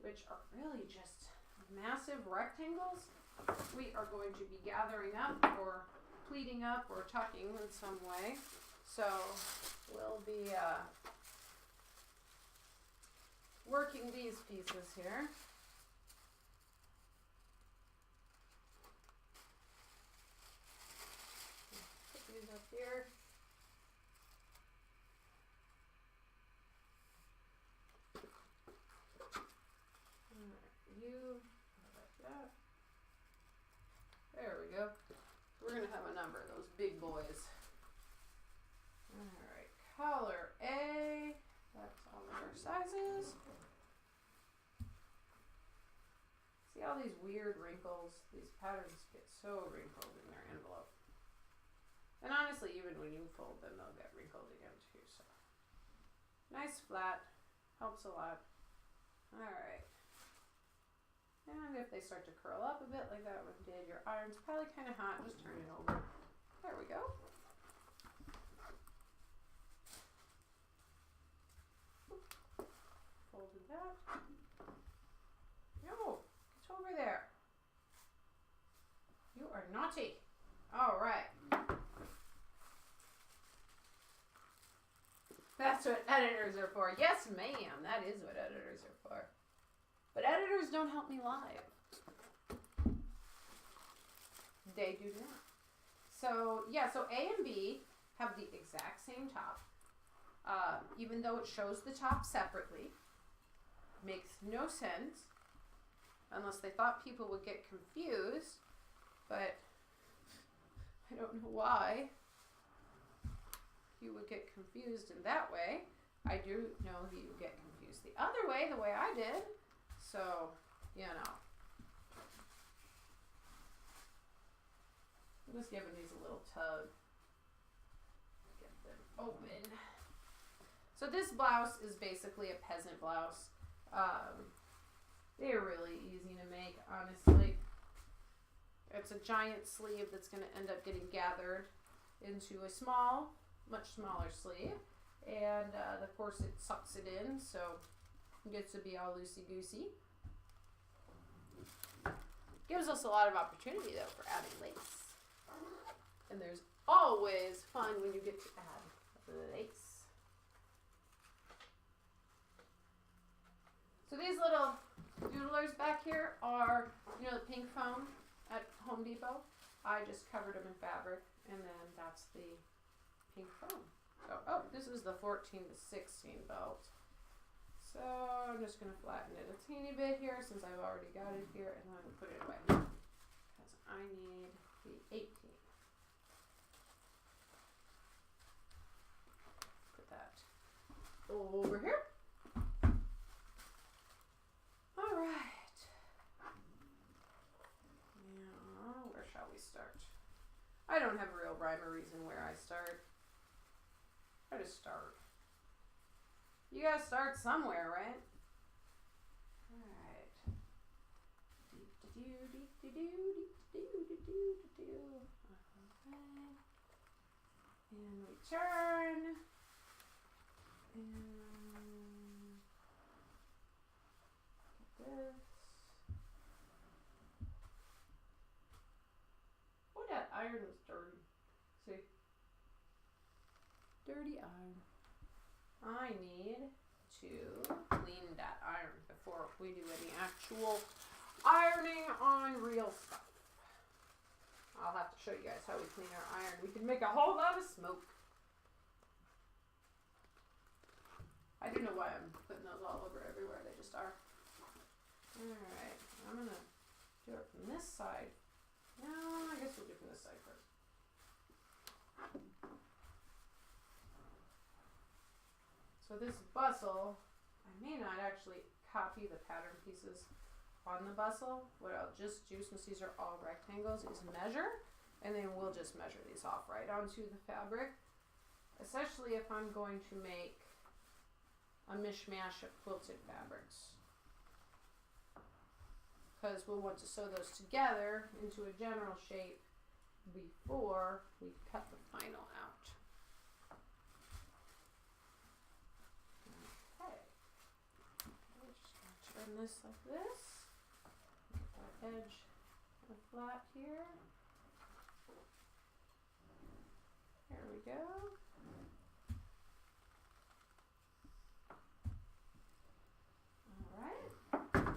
which are really just massive rectangles. We are going to be gathering up or pleating up or tucking in some way. So we'll be working these pieces here. Put these up here. There we go. We're going to have a number of those big boys. Alright, color A. That's all of our sizes. See all these weird wrinkles? These patterns get so wrinkled in their envelope. And honestly, even when you fold them, they'll get wrinkled again too. So nice flat. Helps a lot. Alright. And if they start to curl up a bit like that one did, your iron's probably kind of hot. Just turn it over. There we go. That's what editors are for. Yes, ma'am. That is what editors are for. But editors don't help me live. They do not. So, yeah, so A and B have the exact same top. Even though it shows the top separately. Makes no sense. Unless they thought people would get confused. But I don't know why you would get confused in that way. I do know that you get confused the other way, the way I did. So, you know. I'm just giving these a little tug. Get them open. So this blouse is basically a peasant blouse. They're really easy to make, honestly. It's a giant sleeve that's going to end up getting gathered into a small, much smaller sleeve. And the corset sucks it in, so it gets to be all loosey-goosey. Gives us a lot of opportunity, though, for adding lace. And there's always fun when you get to add lace. So these little doodlers back here are, you know, the pink foam at Home Depot. I just covered them in fabric, and then that's the pink foam. So, oh, this is the 14 to 16 belt. So I'm just going to flatten it a teeny bit here since I've already got it here, and then put it away because I need the 18. Put that over here. All right. Now, where shall we start? I don't have a real rhyme or reason where I start. I just start. You gotta start somewhere, right? Alright. And we turn. And get this. Oh, that iron is dirty. See? Dirty iron. I need to clean that iron before we do any actual ironing on real stuff. I'll have to show you guys how we clean our iron. We can make a whole lot of smoke. I don't know why I'm putting those all over everywhere. They just are. Alright, I'm going to do it from this side. No, I guess we'll do it from this side first. So this bustle, I may not actually copy the pattern pieces on the bustle. What I'll just do, since these are all rectangles, is measure. And then we'll just measure these off right onto the fabric. Especially if I'm going to make a mishmash of quilted fabrics. Because we'll want to sew those together into a general shape before we cut the final out. Turn this like this. Get that edge flat here. There we go. All right. There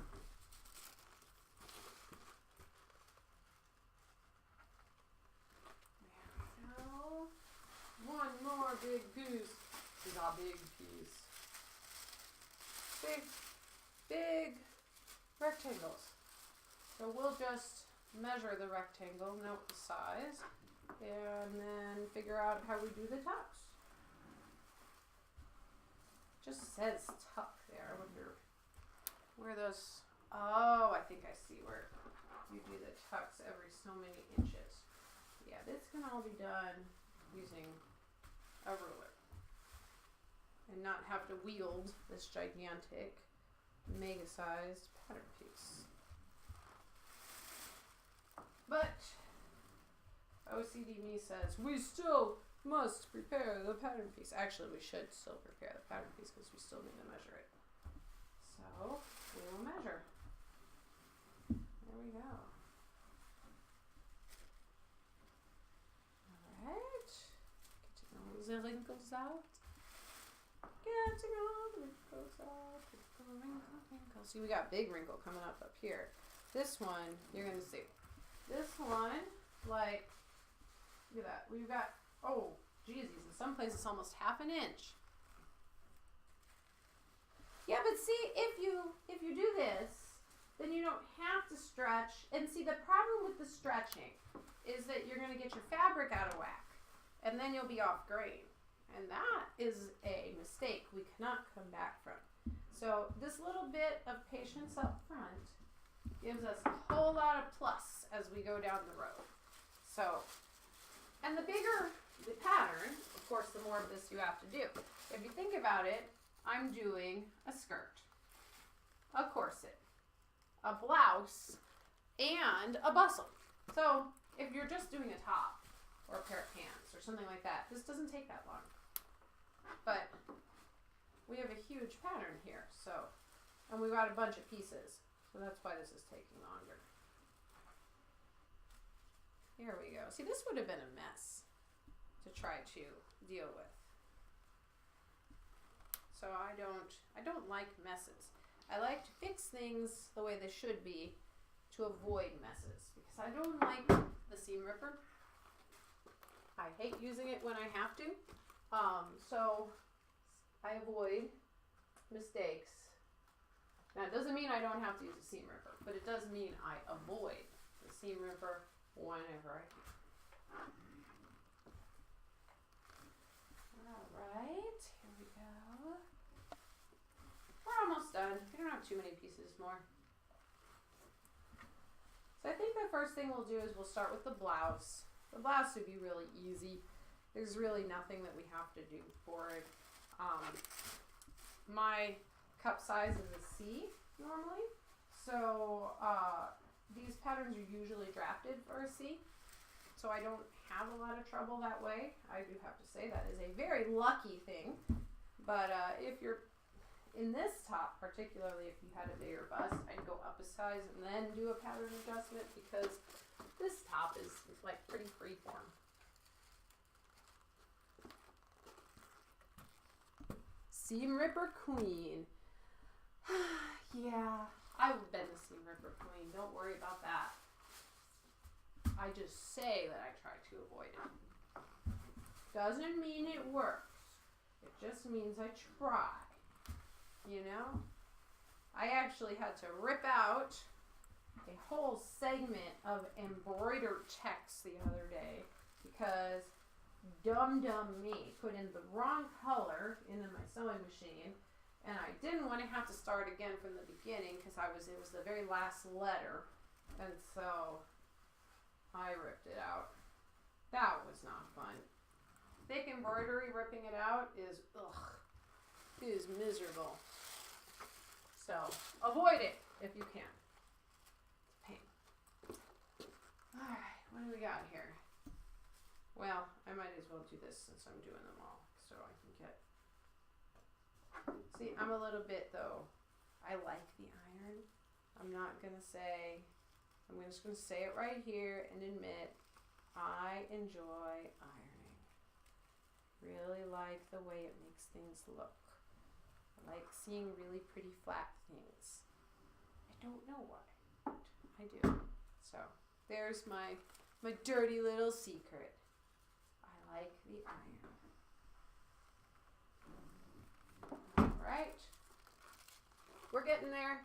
we go. One more big goose. This is our big piece. Big rectangles. So we'll just measure the rectangle, note the size, and then figure out how we do the tucks. Just says tuck there. I wonder where those, oh, I think I see where you do the tucks every so many inches. Yeah, this can all be done using a ruler and not have to wield this gigantic mega-sized pattern piece. But OCD me says we still must prepare the pattern piece. Actually, we should still prepare the pattern piece because we still need to measure it. So we will measure. There we go. All right. Getting all the wrinkles out. Getting all the wrinkles out. Wrinkle. See, we got big wrinkle coming up here. This one, you're going to see. This one, like, look at that. We've got, oh, geez, in some places it's almost half an inch. Yeah, but see, if you do this, then you don't have to stretch. And see, the problem with the stretching is that you're going to get your fabric out of whack, and then you'll be off grain. And that is a mistake we cannot come back from. So this little bit of patience up front gives us a whole lot of plus as we go down the road. So, and the bigger the pattern, of course, the more of this you have to do. If you think about it, I'm doing a skirt, a corset, a blouse, and a bustle. So if you're just doing a top or a pair of pants or something like that, this doesn't take that long. But we have a huge pattern here, so, and we've got a bunch of pieces, so that's why this is taking longer. Here we go. See, this would have been a mess to try to deal with. So I don't like messes. I like to fix things the way they should be to avoid messes, because I don't like the seam ripper. I hate using it when I have to. So I avoid mistakes. Now, it doesn't mean I don't have to use a seam ripper, but it does mean I avoid the seam ripper whenever I can. All right, here we go. We're almost done. We don't have too many pieces more. So I think the first thing we'll do is we'll start with the blouse. The blouse would be really easy. There's really nothing that we have to do for it. My cup size is a C normally, so these patterns are usually drafted for a C, so I don't have a lot of trouble that way. I do have to say that is a very lucky thing, but if you're in this top, particularly if you had a bigger bust, I'd go up a size and then do a pattern adjustment, because this top is like pretty freeform. Seam Ripper Queen. Yeah, I've been the Seam Ripper Queen. Don't worry about that. I just say that I try to avoid it. Doesn't mean it works. It just means I try. You know? I actually had to rip out a whole segment of embroidered text the other day because dumb me put in the wrong color into my sewing machine, and I didn't want to have to start again from the beginning because it was the very last letter, and so I ripped it out. That was not fun. Thick embroidery, ripping it out is miserable. So avoid it if you can. It's a pain. All right, what do we got here? Well, I might as well do this since I'm doing them all, so I can get. See, I'm a little bit though. I like the iron. I'm not gonna say. I'm just gonna say it right here and admit I enjoy ironing. Really like the way it makes things look. I like seeing really pretty flat things. I don't know why, but I do. So there's my dirty little secret. I like the iron. All right. We're getting there.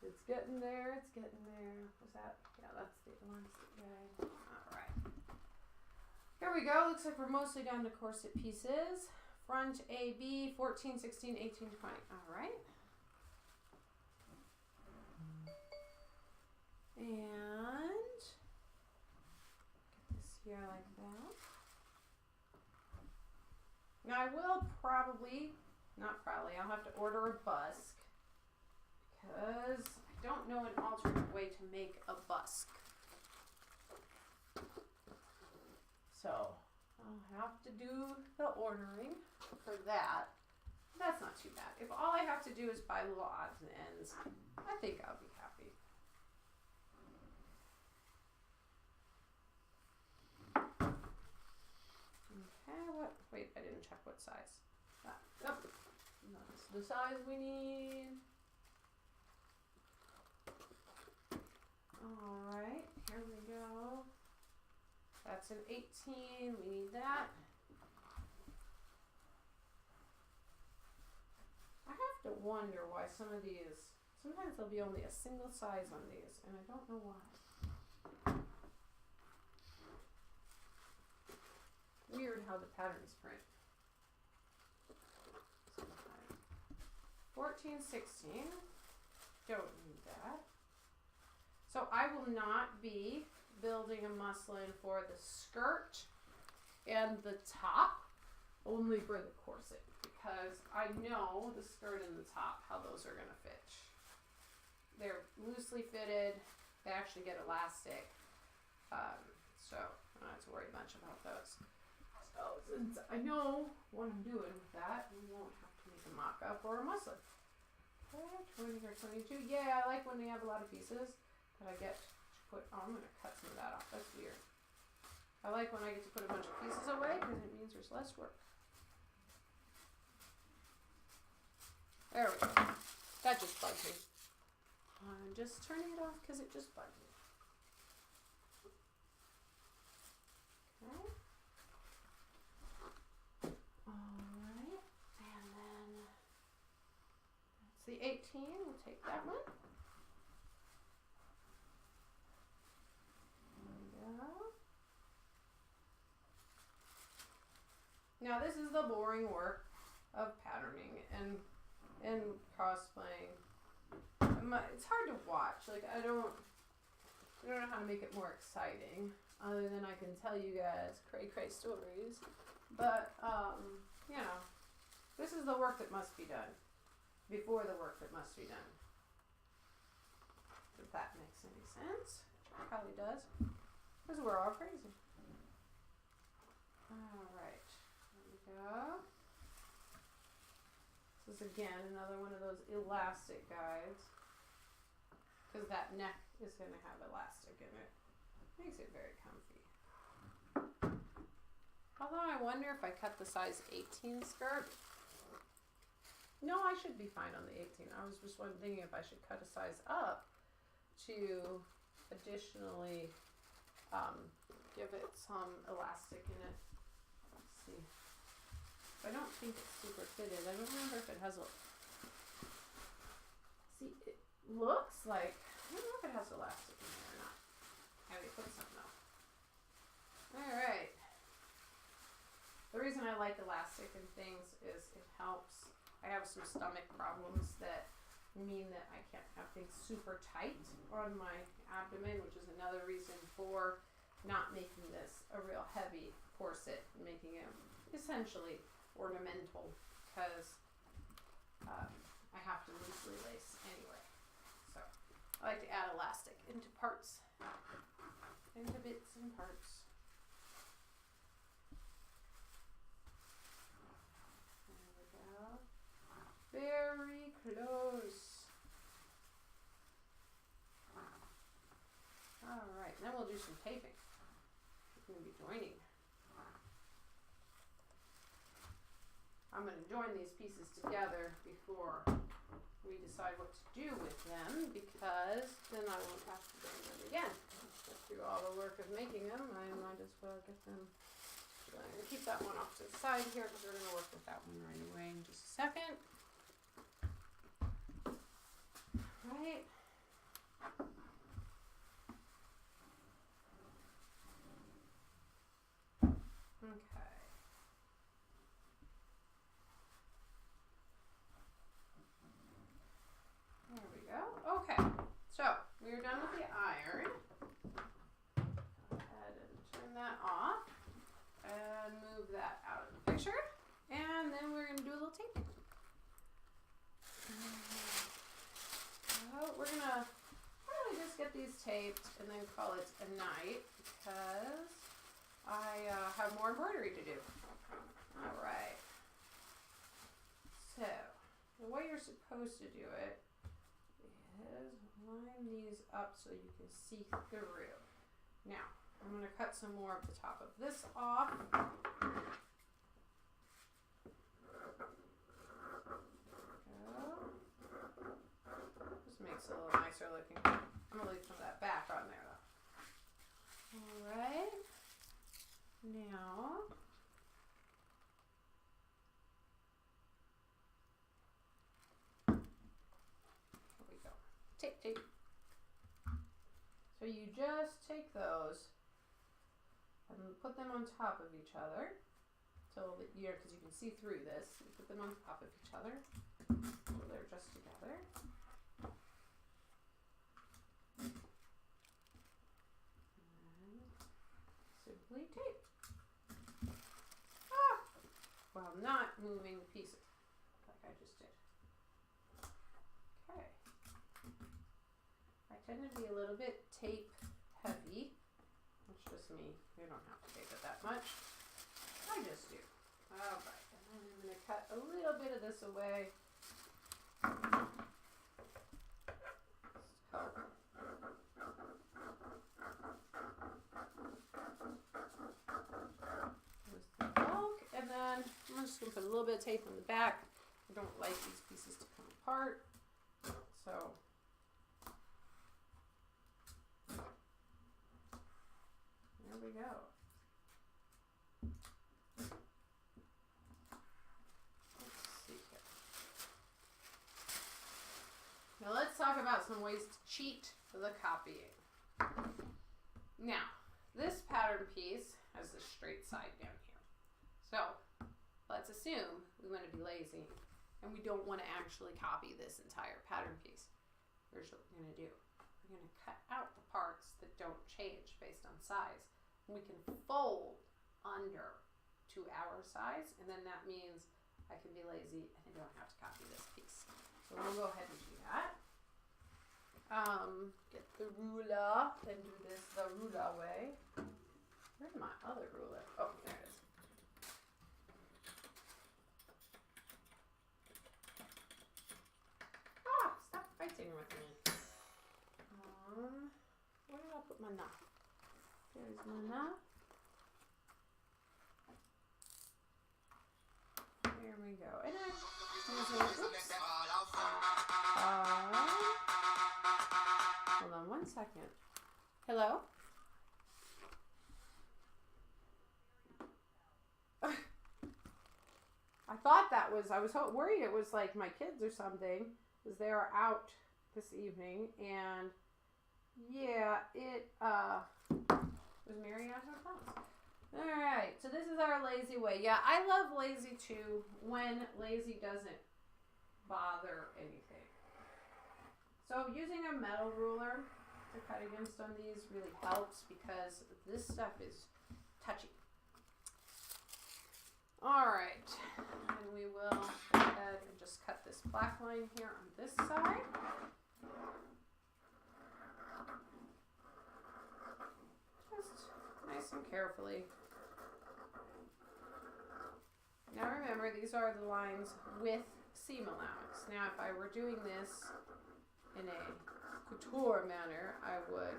It's getting there. It's getting there. Was that? Yeah, that's the ones that guy. All right. Here we go. Looks like we're mostly down to corset pieces. Front AB 14, 16, 18, 20. All right. And get this here like that. Now I will I'll have to order a busk because I don't know an alternate way to make a busk. So I'll have to do the ordering for that. That's not too bad. If all I have to do is buy little odds and ends, I think I'll be happy. Okay, wait, I didn't check what size. Yep. That's the size we need. Alright, here we go. That's an 18. We need that. I have to wonder why some of these, sometimes there'll be only a single size on these, and I don't know why. Weird how the patterns print. 14, 16. Don't need that. So I will not be building a muslin for the skirt and the top, only for the corset, because I know the skirt and the top, how those are going to fit. They're loosely fitted. They actually get elastic. So I don't have to worry much about those. So since I know what I'm doing with that, we won't have to make a mock-up or a muslin. Okay, 20 or 22. Yeah, I like when they have a lot of pieces that I get to put, oh, I'm going to cut some of that off. That's weird. I like when I get to put a bunch of pieces away because it means there's less work. There we go. That just bugged me. I'm just turning it off because it just bugged me. Okay. Alright. And then that's the 18. We'll take that one. Now this is the boring work of patterning and cosplaying. It's hard to watch. Like I don't know how to make it more exciting, other than I can tell you guys cray stories. But you know, this is the work that must be done before the work that must be done. If that makes any sense, which it probably does, because we're all crazy. All right. Go. This is again another one of those elastic guides, because that neck is going to have elastic in it. Makes it very comfy. Although I wonder if I cut the size 18 skirt. No, I should be fine on the 18. I was just thinking if I should cut a size up to additionally give it some elastic in it. Let's see. I don't think it's super fitted. I don't remember if it has a... See, it looks like... I don't know if it has elastic in there or not. I already put some though. Alright. The reason I like elastic and things is it helps. I have some stomach problems that mean that I can't have things super tight on my abdomen, which is another reason for not making this a real heavy corset, making it essentially ornamental, because I have to loosely lace anyway. So I like to add elastic into parts, into bits and parts. There we go. Very close. Alright, then we'll do some taping. We're going to be joining. I'm going to join these pieces together before we decide what to do with them, because then I won't have to join them again. Go through all the work of making them, I might as well get them. So I'm going to keep that one off to the side here because we're going to work with that one right away in just a second. Right. Okay. There we go. Okay, so we're done with the iron. Go ahead and turn that off and move that out of the picture. And then we're going to do a little taping. So we're going to probably just get these taped and then call it a night, because I have more embroidery to do. Alright. So, the way you're supposed to do it is line these up so you can see through. Now, I'm going to cut some more of the top of this off. nicer looking. I'm gonna leave some of that back on there though. Alright. Now here we go. Tape, tape. So you just take those and put them on top of each other till the ear, because you can see through this. You put them on top of each other so they're just together. And simply tape. While not moving the pieces like I just did. Okay. I tend to be a little bit tape heavy. That's just me. You don't have to tape it that much. I just do. Alright, and then I'm going to cut a little bit of this away. There's the bulk, and then I'm just going to put a little bit of tape on the back. I don't like these pieces to come apart, so there we go. Now let's talk about some ways to cheat the copying. Now, this pattern piece has this straight side down here. So, let's assume we want to be lazy and we don't want to actually copy this entire pattern piece. Here's what we're going to do. We're going to cut out the parts that don't change based on size. And we can fold under to our size, and then that means I can be lazy and I don't have to copy this piece. So we'll go ahead and do that. Get the ruler and do this the ruler way. Where's my other ruler? Oh, there it is. Ah, stop fighting with me. Where did I put my knot? There's my knot. There we go. And I'm using, oops. Hold on one second. Hello? I thought that was, I was worried it was like my kids or something, because they are out this evening, and yeah, it was Mary at her house. Alright, so this is our lazy way. Yeah, I love lazy too when lazy doesn't bother anything. So using a metal ruler to cut against on these really helps because this stuff is touchy. Alright, and we will go ahead and just cut this black line here on this side. Just nice and carefully. Now remember, these are the lines with seam allowance. Now if I were doing this in a couture manner, I would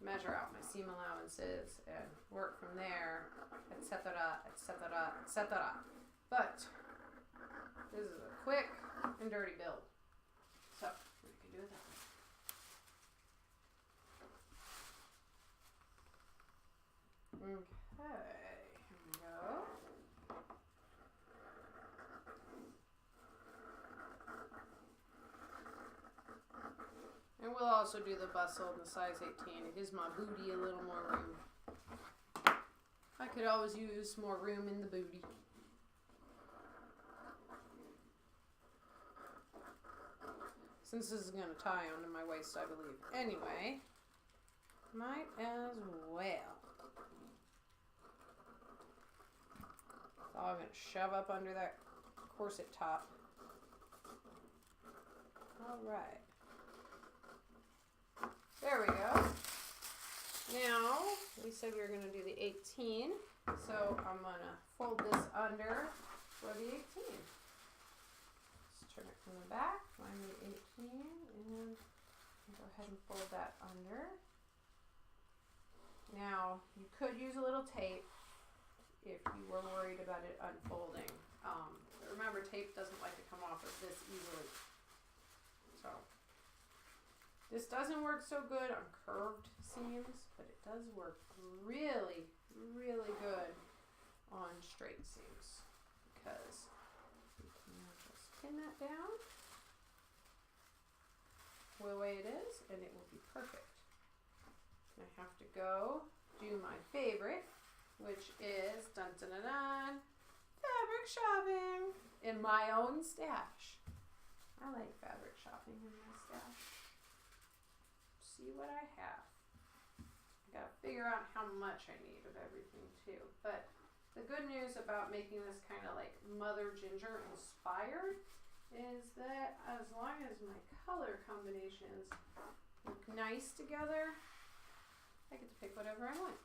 measure out my seam allowances and work from there, etc., etc., etc. But this is a quick and dirty build, so we can do it that way. Okay, here we go. And we'll also do the bustle in the size 18. It gives my booty a little more room. I could always use more room in the booty. Since this is going to tie onto my waist, I believe. Anyway, might as well. So I'm going to shove up under that corset top. Alright. There we go. Now, we said we were going to do the 18, so I'm going to fold this under for the 18. Just turn it from the back, find the 18, and go ahead and fold that under. Now, you could use a little tape if you were worried about it unfolding. Remember, tape doesn't like to come off of this easily. So, This doesn't work so good on curved seams, but it does work really, really good on straight seams because you can just pin that down the way it is and it will be perfect. I have to go do my favorite, which is dun dun dun dun, fabric shopping in my own stash. I like fabric shopping in my stash. See what I have. I gotta figure out how much I need of everything too. But the good news about making this kind of like Mother Ginger inspired is that as long as my color combinations look nice together, I get to pick whatever I want.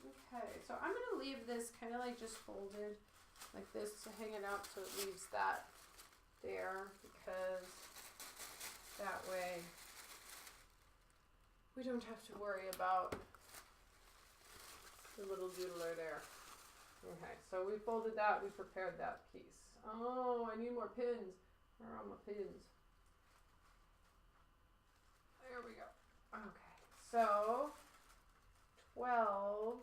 Okay, so I'm gonna leave this kind of like just folded like this to hang it out so it leaves that there because that way we don't have to worry about the little doodler there. Okay, so we folded that, we prepared that piece. Oh, I need more pins. Where are my pins? There we go. Okay, so 12.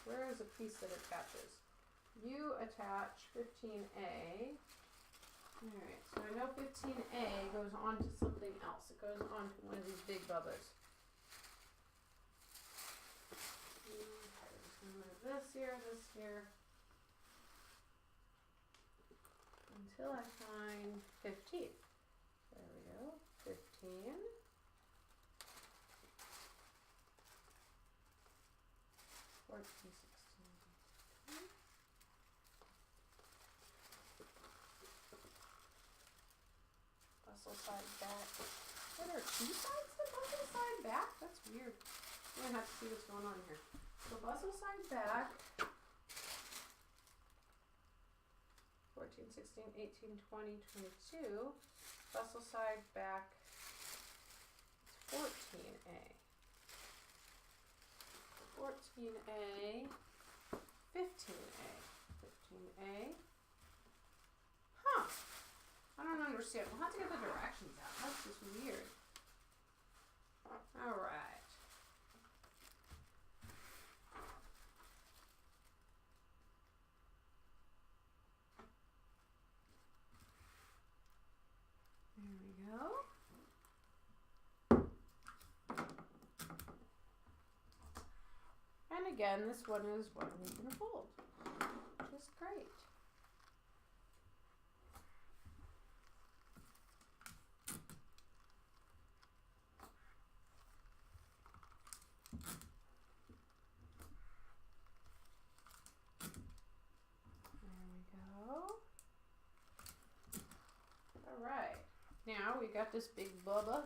Where is a piece that attaches? You attach 15A. Alright, so I know 15A goes on to something else. It goes on to one of these big bubbas. Okay, I'm just going to move this here, until I find 15. There we go, 15. 14, 16. Bustle side back. Are there two sides to bustle side back? That's weird. I'm gonna have to see what's going on here. So bustle side back. 14, 16, 18, 20, 22. Bustle side back. 14A. 14A. 15A. 15A. Huh. I don't understand. We'll have to get the directions out. That's just weird. Alright. There we go. And again, this one is one we can fold, which is great. Alright, now we got this big bubba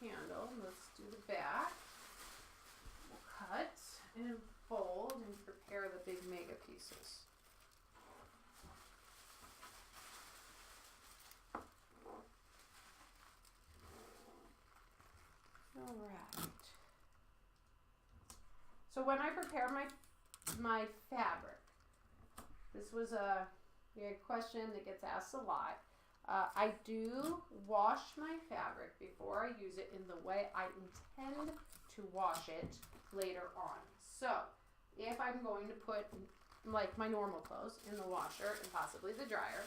handle. Let's do the back. We'll cut and fold and prepare the big mega pieces. Alright. So when I prepare my fabric, this was a question that gets asked a lot. I do wash my fabric before I use it in the way I intend to wash it later on. So if I'm going to put like my normal clothes in the washer and possibly the dryer,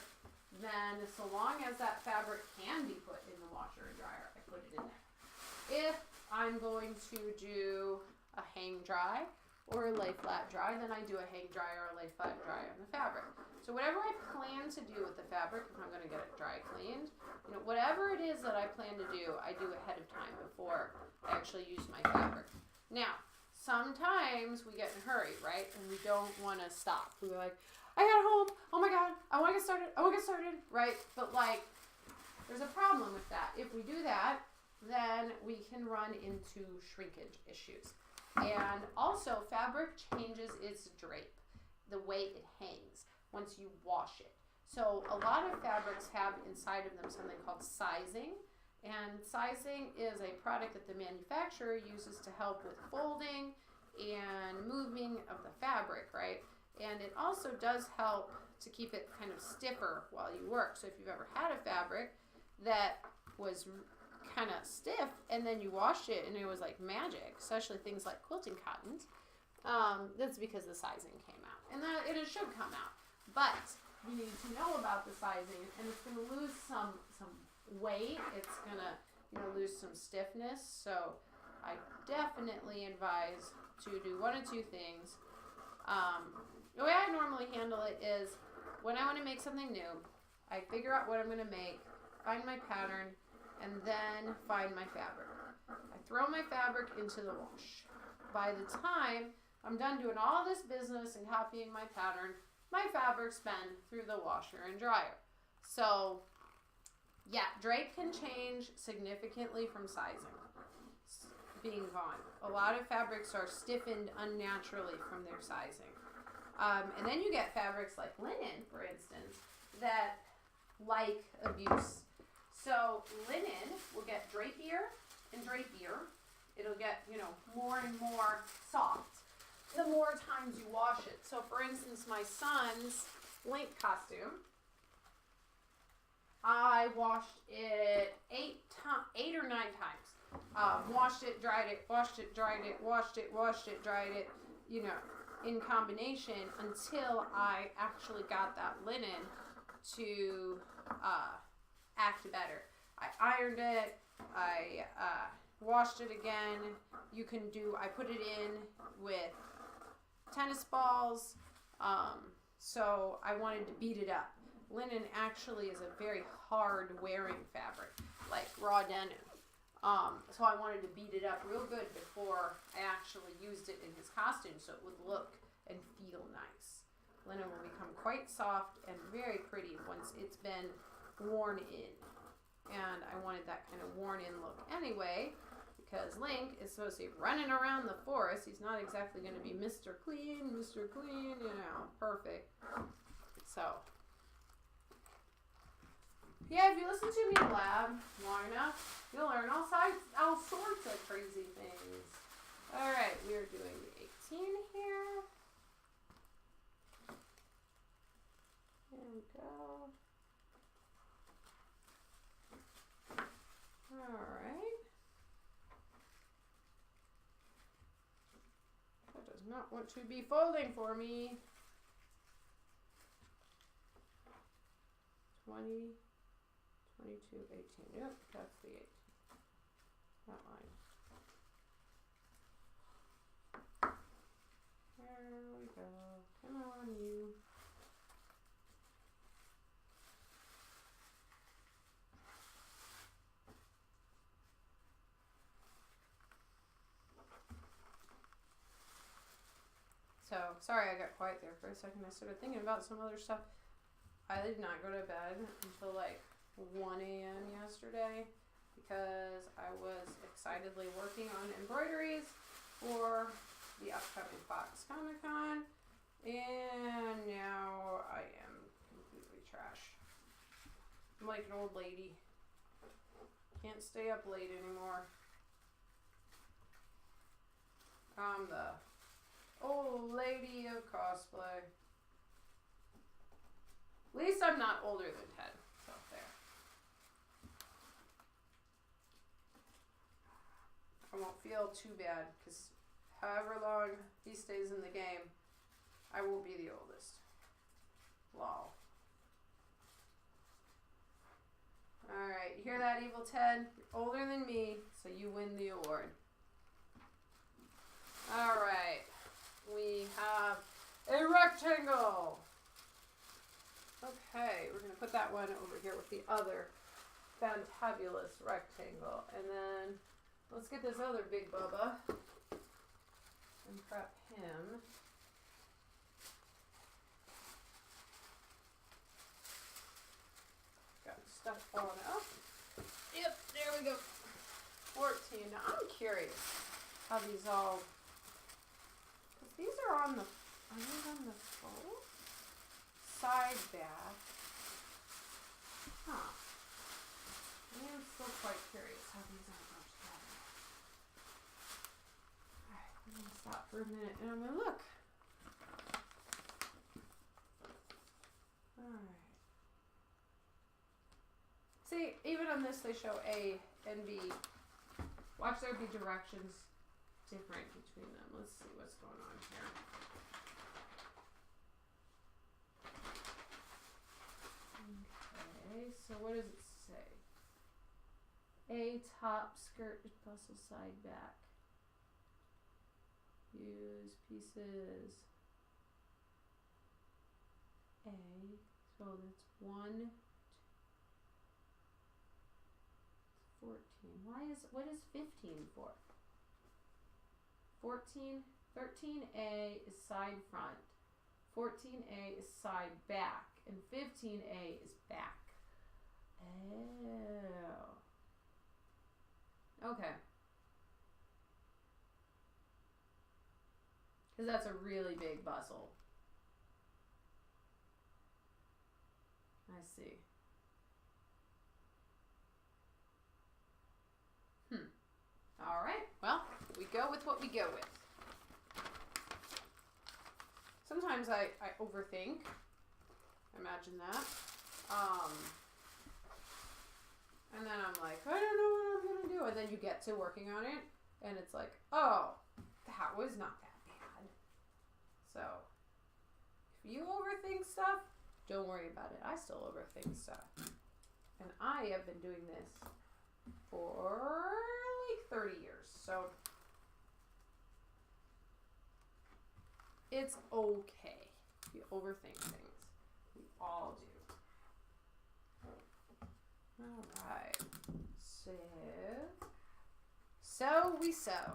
then so long as that fabric can be put in the washer and dryer, I put it in there. If I'm going to do a hang dry or a lay flat dry, then I do a hang dry or a lay flat dry on the fabric. So whatever I plan to do with the fabric, if I'm going to get it dry cleaned, you know, whatever it is that I plan to do, I do ahead of time before I actually use my fabric. Now, sometimes we get in a hurry, right? And we don't want to stop. We're like, I got home. Oh my God, I want to get started. I want to get started, right? But like, there's a problem with that. If we do that, then we can run into shrinkage issues. And also, fabric changes its drape, the way it hangs, once you wash it. So a lot of fabrics have inside of them something called sizing. And sizing is a product that the manufacturer uses to help with folding and moving of the fabric, right? And it also does help to keep it kind of stiffer while you work. So if you've ever had a fabric that was kind of stiff, and then you washed it and it was like magic, especially things like quilting cottons. That's because the sizing came out, and that it should come out. But you need to know about the sizing, and it's going to lose some weight. It's going to lose some stiffness. So I definitely advise to do one of two things. The way I normally handle it is when I want to make something new, I figure out what I'm going to make, find my pattern, and then find my fabric. I throw my fabric into the wash. By the time I'm done doing all this business and copying my pattern, my fabric's been through the washer and dryer. So, yeah, drape can change significantly from sizing being gone. A lot of fabrics are stiffened unnaturally from their sizing. And then you get fabrics like linen, for instance, that like abuse. So linen will get drapier and drapier. It'll get, more and more soft the more times you wash it. So for instance, my son's Link costume, I washed it 8 or 9 times. Washed it, dried it, washed it, dried it, washed it, dried it, in combination until I actually got that linen to act better. I ironed it, I washed it again. I put it in with tennis balls, so I wanted to beat it up. Linen actually is a very hard wearing fabric, like raw denim. So I wanted to beat it up real good before I actually used it in his costume so it would look and feel nice. Linen will become quite soft and very pretty once it's been worn in. And I wanted that kind of worn in look anyway, because Link is supposed to be running around the forest. He's not exactly going to be Mr. Clean, perfect. So, yeah, if you listen to me in lab long enough, you'll learn all sorts of crazy things. Alright, we are doing the 18 here. There we go. Alright. That does not want to be folding for me. 20, 22, 18. Yep, that's the 18. That line. There we go. Come on, you. So, sorry I got quiet there for a second. I started thinking about some other stuff. I did not go to bed until like 1 a.m. yesterday because I was excitedly working on embroideries for the upcoming Fox Comic Con, and now I am completely trashed. I'm like an old lady. Can't stay up late anymore. I'm the old lady of cosplay. At least I'm not older than 10, so there. I won't feel too bad, because however long he stays in the game, I will be the oldest. Lol. Alright, you hear that, Evil Ted? You're older than me, so you win the award. Alright, we have a rectangle. Okay, we're going to put that one over here with the other fantabulous rectangle. And then let's get this other big bubba and prep him. Got stuff falling up. Yep, there we go. 14. Now I'm curious how these all, because these are on the, are these on the fold? Side back. Huh. I am still quite curious how these all go together. Alright, I'm going to stop for a minute and I'm going to look. Alright. See, even on this they show A and B. Watch there be directions different between them. Let's see what's going on here. Okay, so what does it say? A top skirt bustle side back. Use pieces. A, so that's 1, 14. What is 15 for? 14, 13A is side front, 14A is side back, and 15A is back. Oh. Okay. Because that's a really big bustle. I see. All right. Well, we go with what we go with. Sometimes I overthink. Imagine that. And then I'm like, I don't know what I'm going to do. And then you get to working on it, and it's like, oh, that was not that bad. So, if you overthink stuff, don't worry about it. I still overthink stuff. And I have been doing this for like 30 years. So, it's okay if you overthink things. We all do. Alright. So we sew.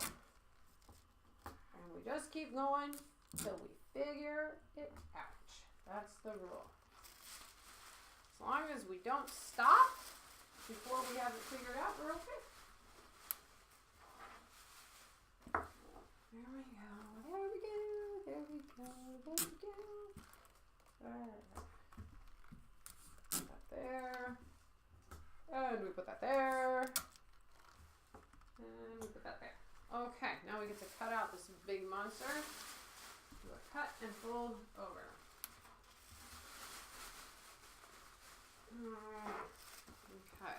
And we just keep going till we figure it out. That's the rule. As long as we don't stop before we have it figured out, we're okay. There we go. There we go. There we go. There we go. Alright. Put that there. And we put that there. And we put that there. Okay, now we get to cut out this big monster. Do a cut and fold over. Okay.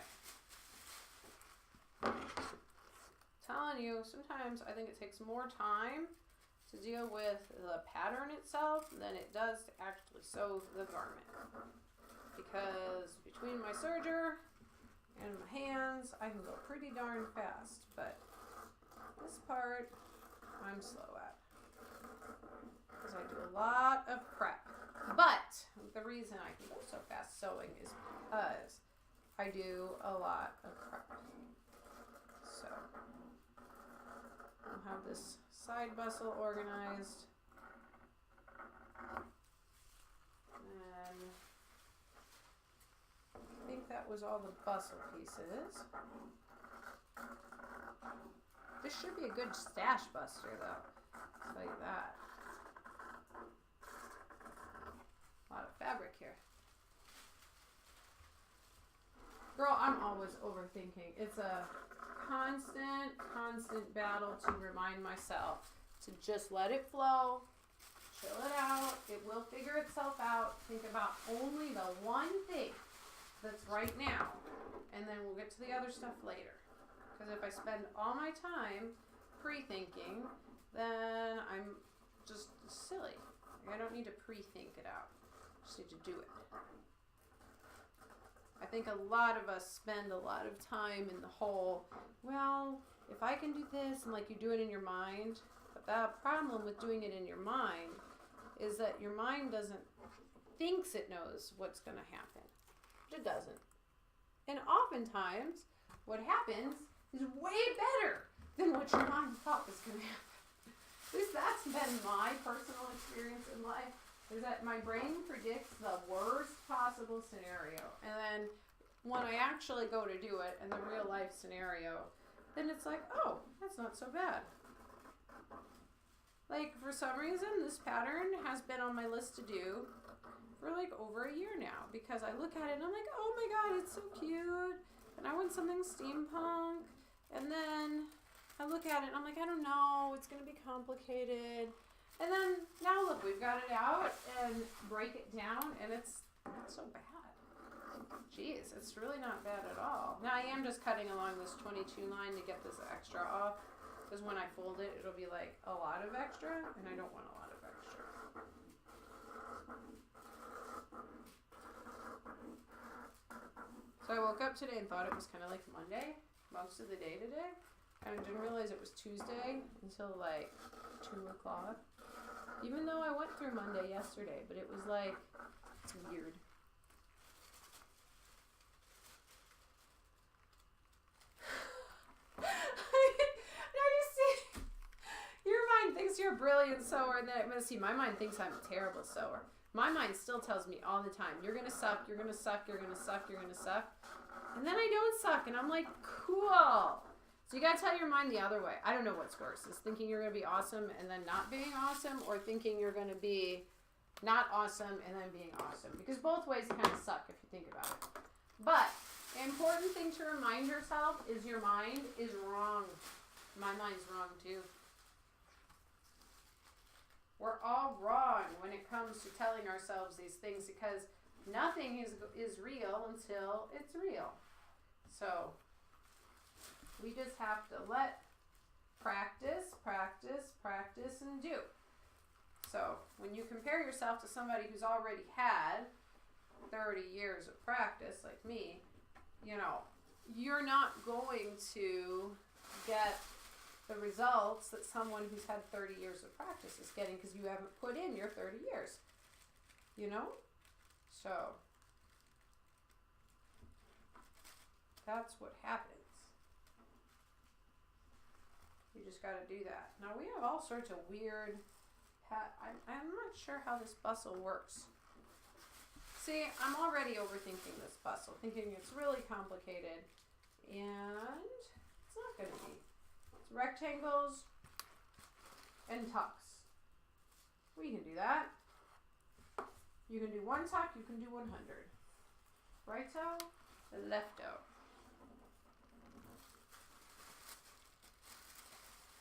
Telling you, sometimes I think it takes more time to deal with the pattern itself than it does to actually sew the garment. Because between my serger and my hands, I can go pretty darn fast, but this part, I'm slow at. Because I do a lot of prep. But the reason I can go so fast sewing is because I do a lot of prep. So, I'll have this side bustle organized. And I think that was all the bustle pieces. This should be a good stash buster though, I'll tell you that. A lot of fabric here. Girl, I'm always overthinking. It's a constant battle to remind myself to just let it flow, chill it out. It will figure itself out. Think about only the one thing that's right now, and then we'll get to the other stuff later. Because if I spend all my time pre-thinking, then I'm just silly. I don't need to pre-think it out. I just need to do it. I think a lot of us spend a lot of time in the whole, well, if I can do this, and like you do it in your mind. But the problem with doing it in your mind is that your mind thinks it knows what's going to happen. But it doesn't. And oftentimes, what happens is way better than what your mind thought was going to happen. At least that's been my personal experience in life. Is that my brain predicts the worst possible scenario. And then when I actually go to do it in the real life scenario, then it's like, oh, that's not so bad. Like, for some reason, this pattern has been on my list to do for like over a year now. Because I look at it and I'm like, oh my god, it's so cute. And I want something steampunk. And then I look at it and I'm like, I don't know, it's going to be complicated. And then, now look, we've got it out and break it down, and it's not so bad. Geez, it's really not bad at all. Now I am just cutting along this 22 line to get this extra off, because when I fold it, it'll be like a lot of extra, and I don't want a lot of extra. So I woke up today and thought it was kind of like Monday, most of the day today, and I didn't realize it was Tuesday until like 2 o'clock. Even though I went through Monday yesterday, but it was like, it's weird. Your mind thinks you're a brilliant sewer, and then, see, my mind thinks I'm a terrible sewer. My mind still tells me all the time, you're gonna suck, you're gonna suck, you're gonna suck, you're gonna suck. And then I don't suck, and I'm like, cool. So you gotta tell your mind the other way. I don't know what's worse, is thinking you're gonna be awesome and then not being awesome, or thinking you're gonna be not awesome and then being awesome. Because both ways kind of suck if you think about it. But the important thing to remind yourself is your mind is wrong. My mind's wrong too. We're all wrong when it comes to telling ourselves these things, because nothing is real until it's real. So we just have to let practice, and do. So when you compare yourself to somebody who's already had 30 years of practice, like me, you know, you're not going to get the results that someone who's had 30 years of practice is getting, because you haven't put in your 30 years, you know? So that's what happens. You just got to do that. Now we have all sorts of weird I'm not sure how this bustle works. See, I'm already overthinking this bustle, thinking it's really complicated, and it's not going to be. It's rectangles and tucks. We can do that. You can do one tuck, you can do 100. Righto, lefto.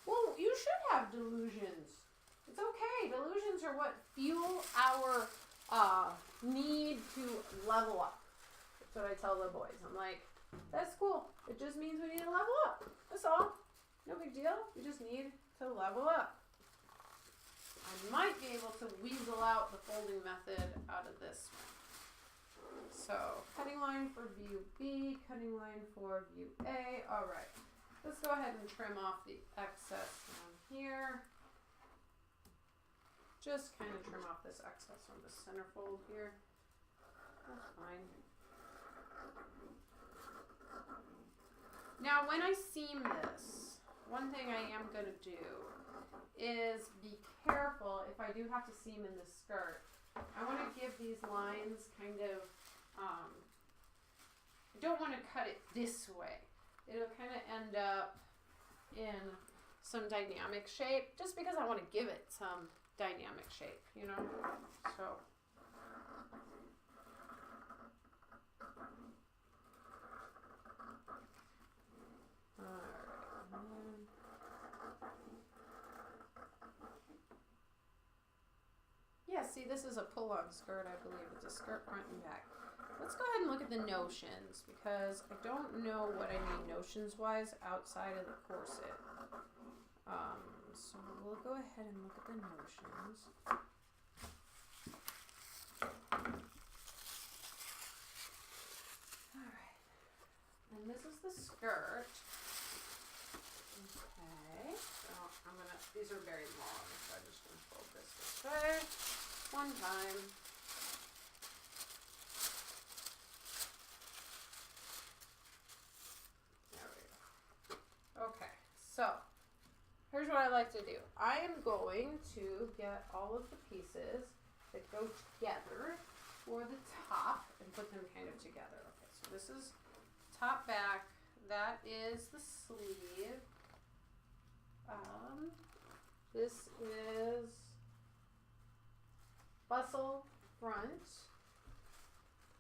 Well, you should have delusions. It's okay. Delusions are what fuel our need to level up. That's what I tell the boys. I'm like, that's cool. It just means we need to level up. That's all. No big deal. We just need to level up. I might be able to weasel out the folding method out of this one. So, cutting line for view B, cutting line for view A. All right. Let's go ahead and trim off the excess down here. Just kind of trim off this excess on the center fold here. That's fine. Now, when I seam this, one thing I am going to do is be careful if I do have to seam in the skirt. I want to give these lines kind of, I don't want to cut it this way. It'll kind of end up in some dynamic shape, just because I want to give it some dynamic shape, you know? So. Alright. Yeah, see, this is a pull-on skirt, I believe. It's a skirt front and back. Let's go ahead and look at the notions, because I don't know what I need notions-wise outside of the corset. So we'll go ahead and look at the notions. Alright. And this is the skirt. Okay. So these are very long, so I'm just going to fold this way. One time. There we go. Okay. So here's what I like to do. I am going to get all of the pieces that go together for the top and put them kind of together. Okay, so this is top back. That is the sleeve. This is bustle front.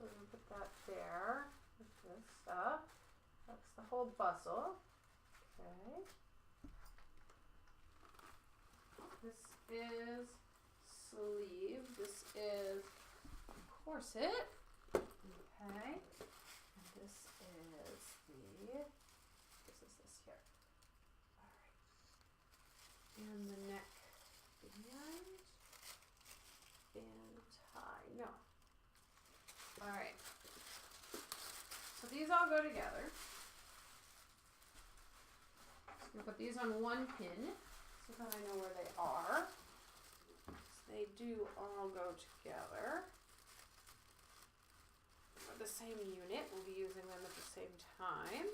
We're going to put that there with this stuff. That's the whole bustle. Okay. This is sleeve. This is corset. Okay. Okay. And this is here. All right. And the neck and tie. No. All right. So these all go together. So I'm gonna put these on one pin so that I know where they are. So they do all go together. For the same unit, we'll be using them at the same time.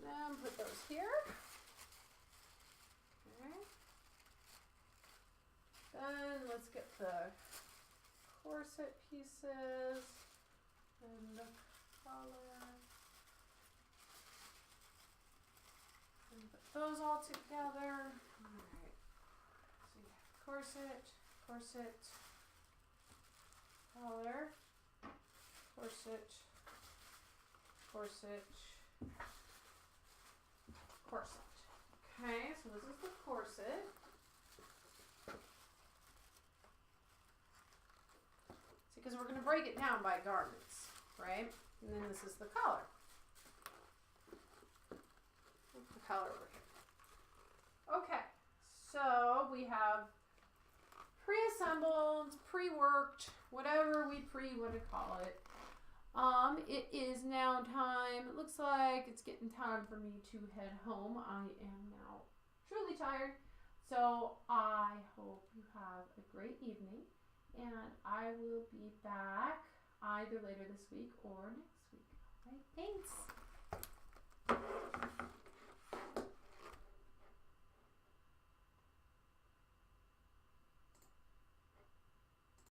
Then put those here. Okay. Then let's get the corset pieces and the collar. And put those all together. Alright. So you have corset, corset, collar, corset, corset, corset. Okay, so this is the corset. See, because we're going to break it down by garments, right? And then this is the collar. What's the collar over here? Okay, so we have pre-assembled, pre-worked, whatever we want to call it. It is now time. It looks like it's getting time for me to head home. I am now truly tired. So I hope you have a great evening, and I will be back either later this week or next week. All right, thanks.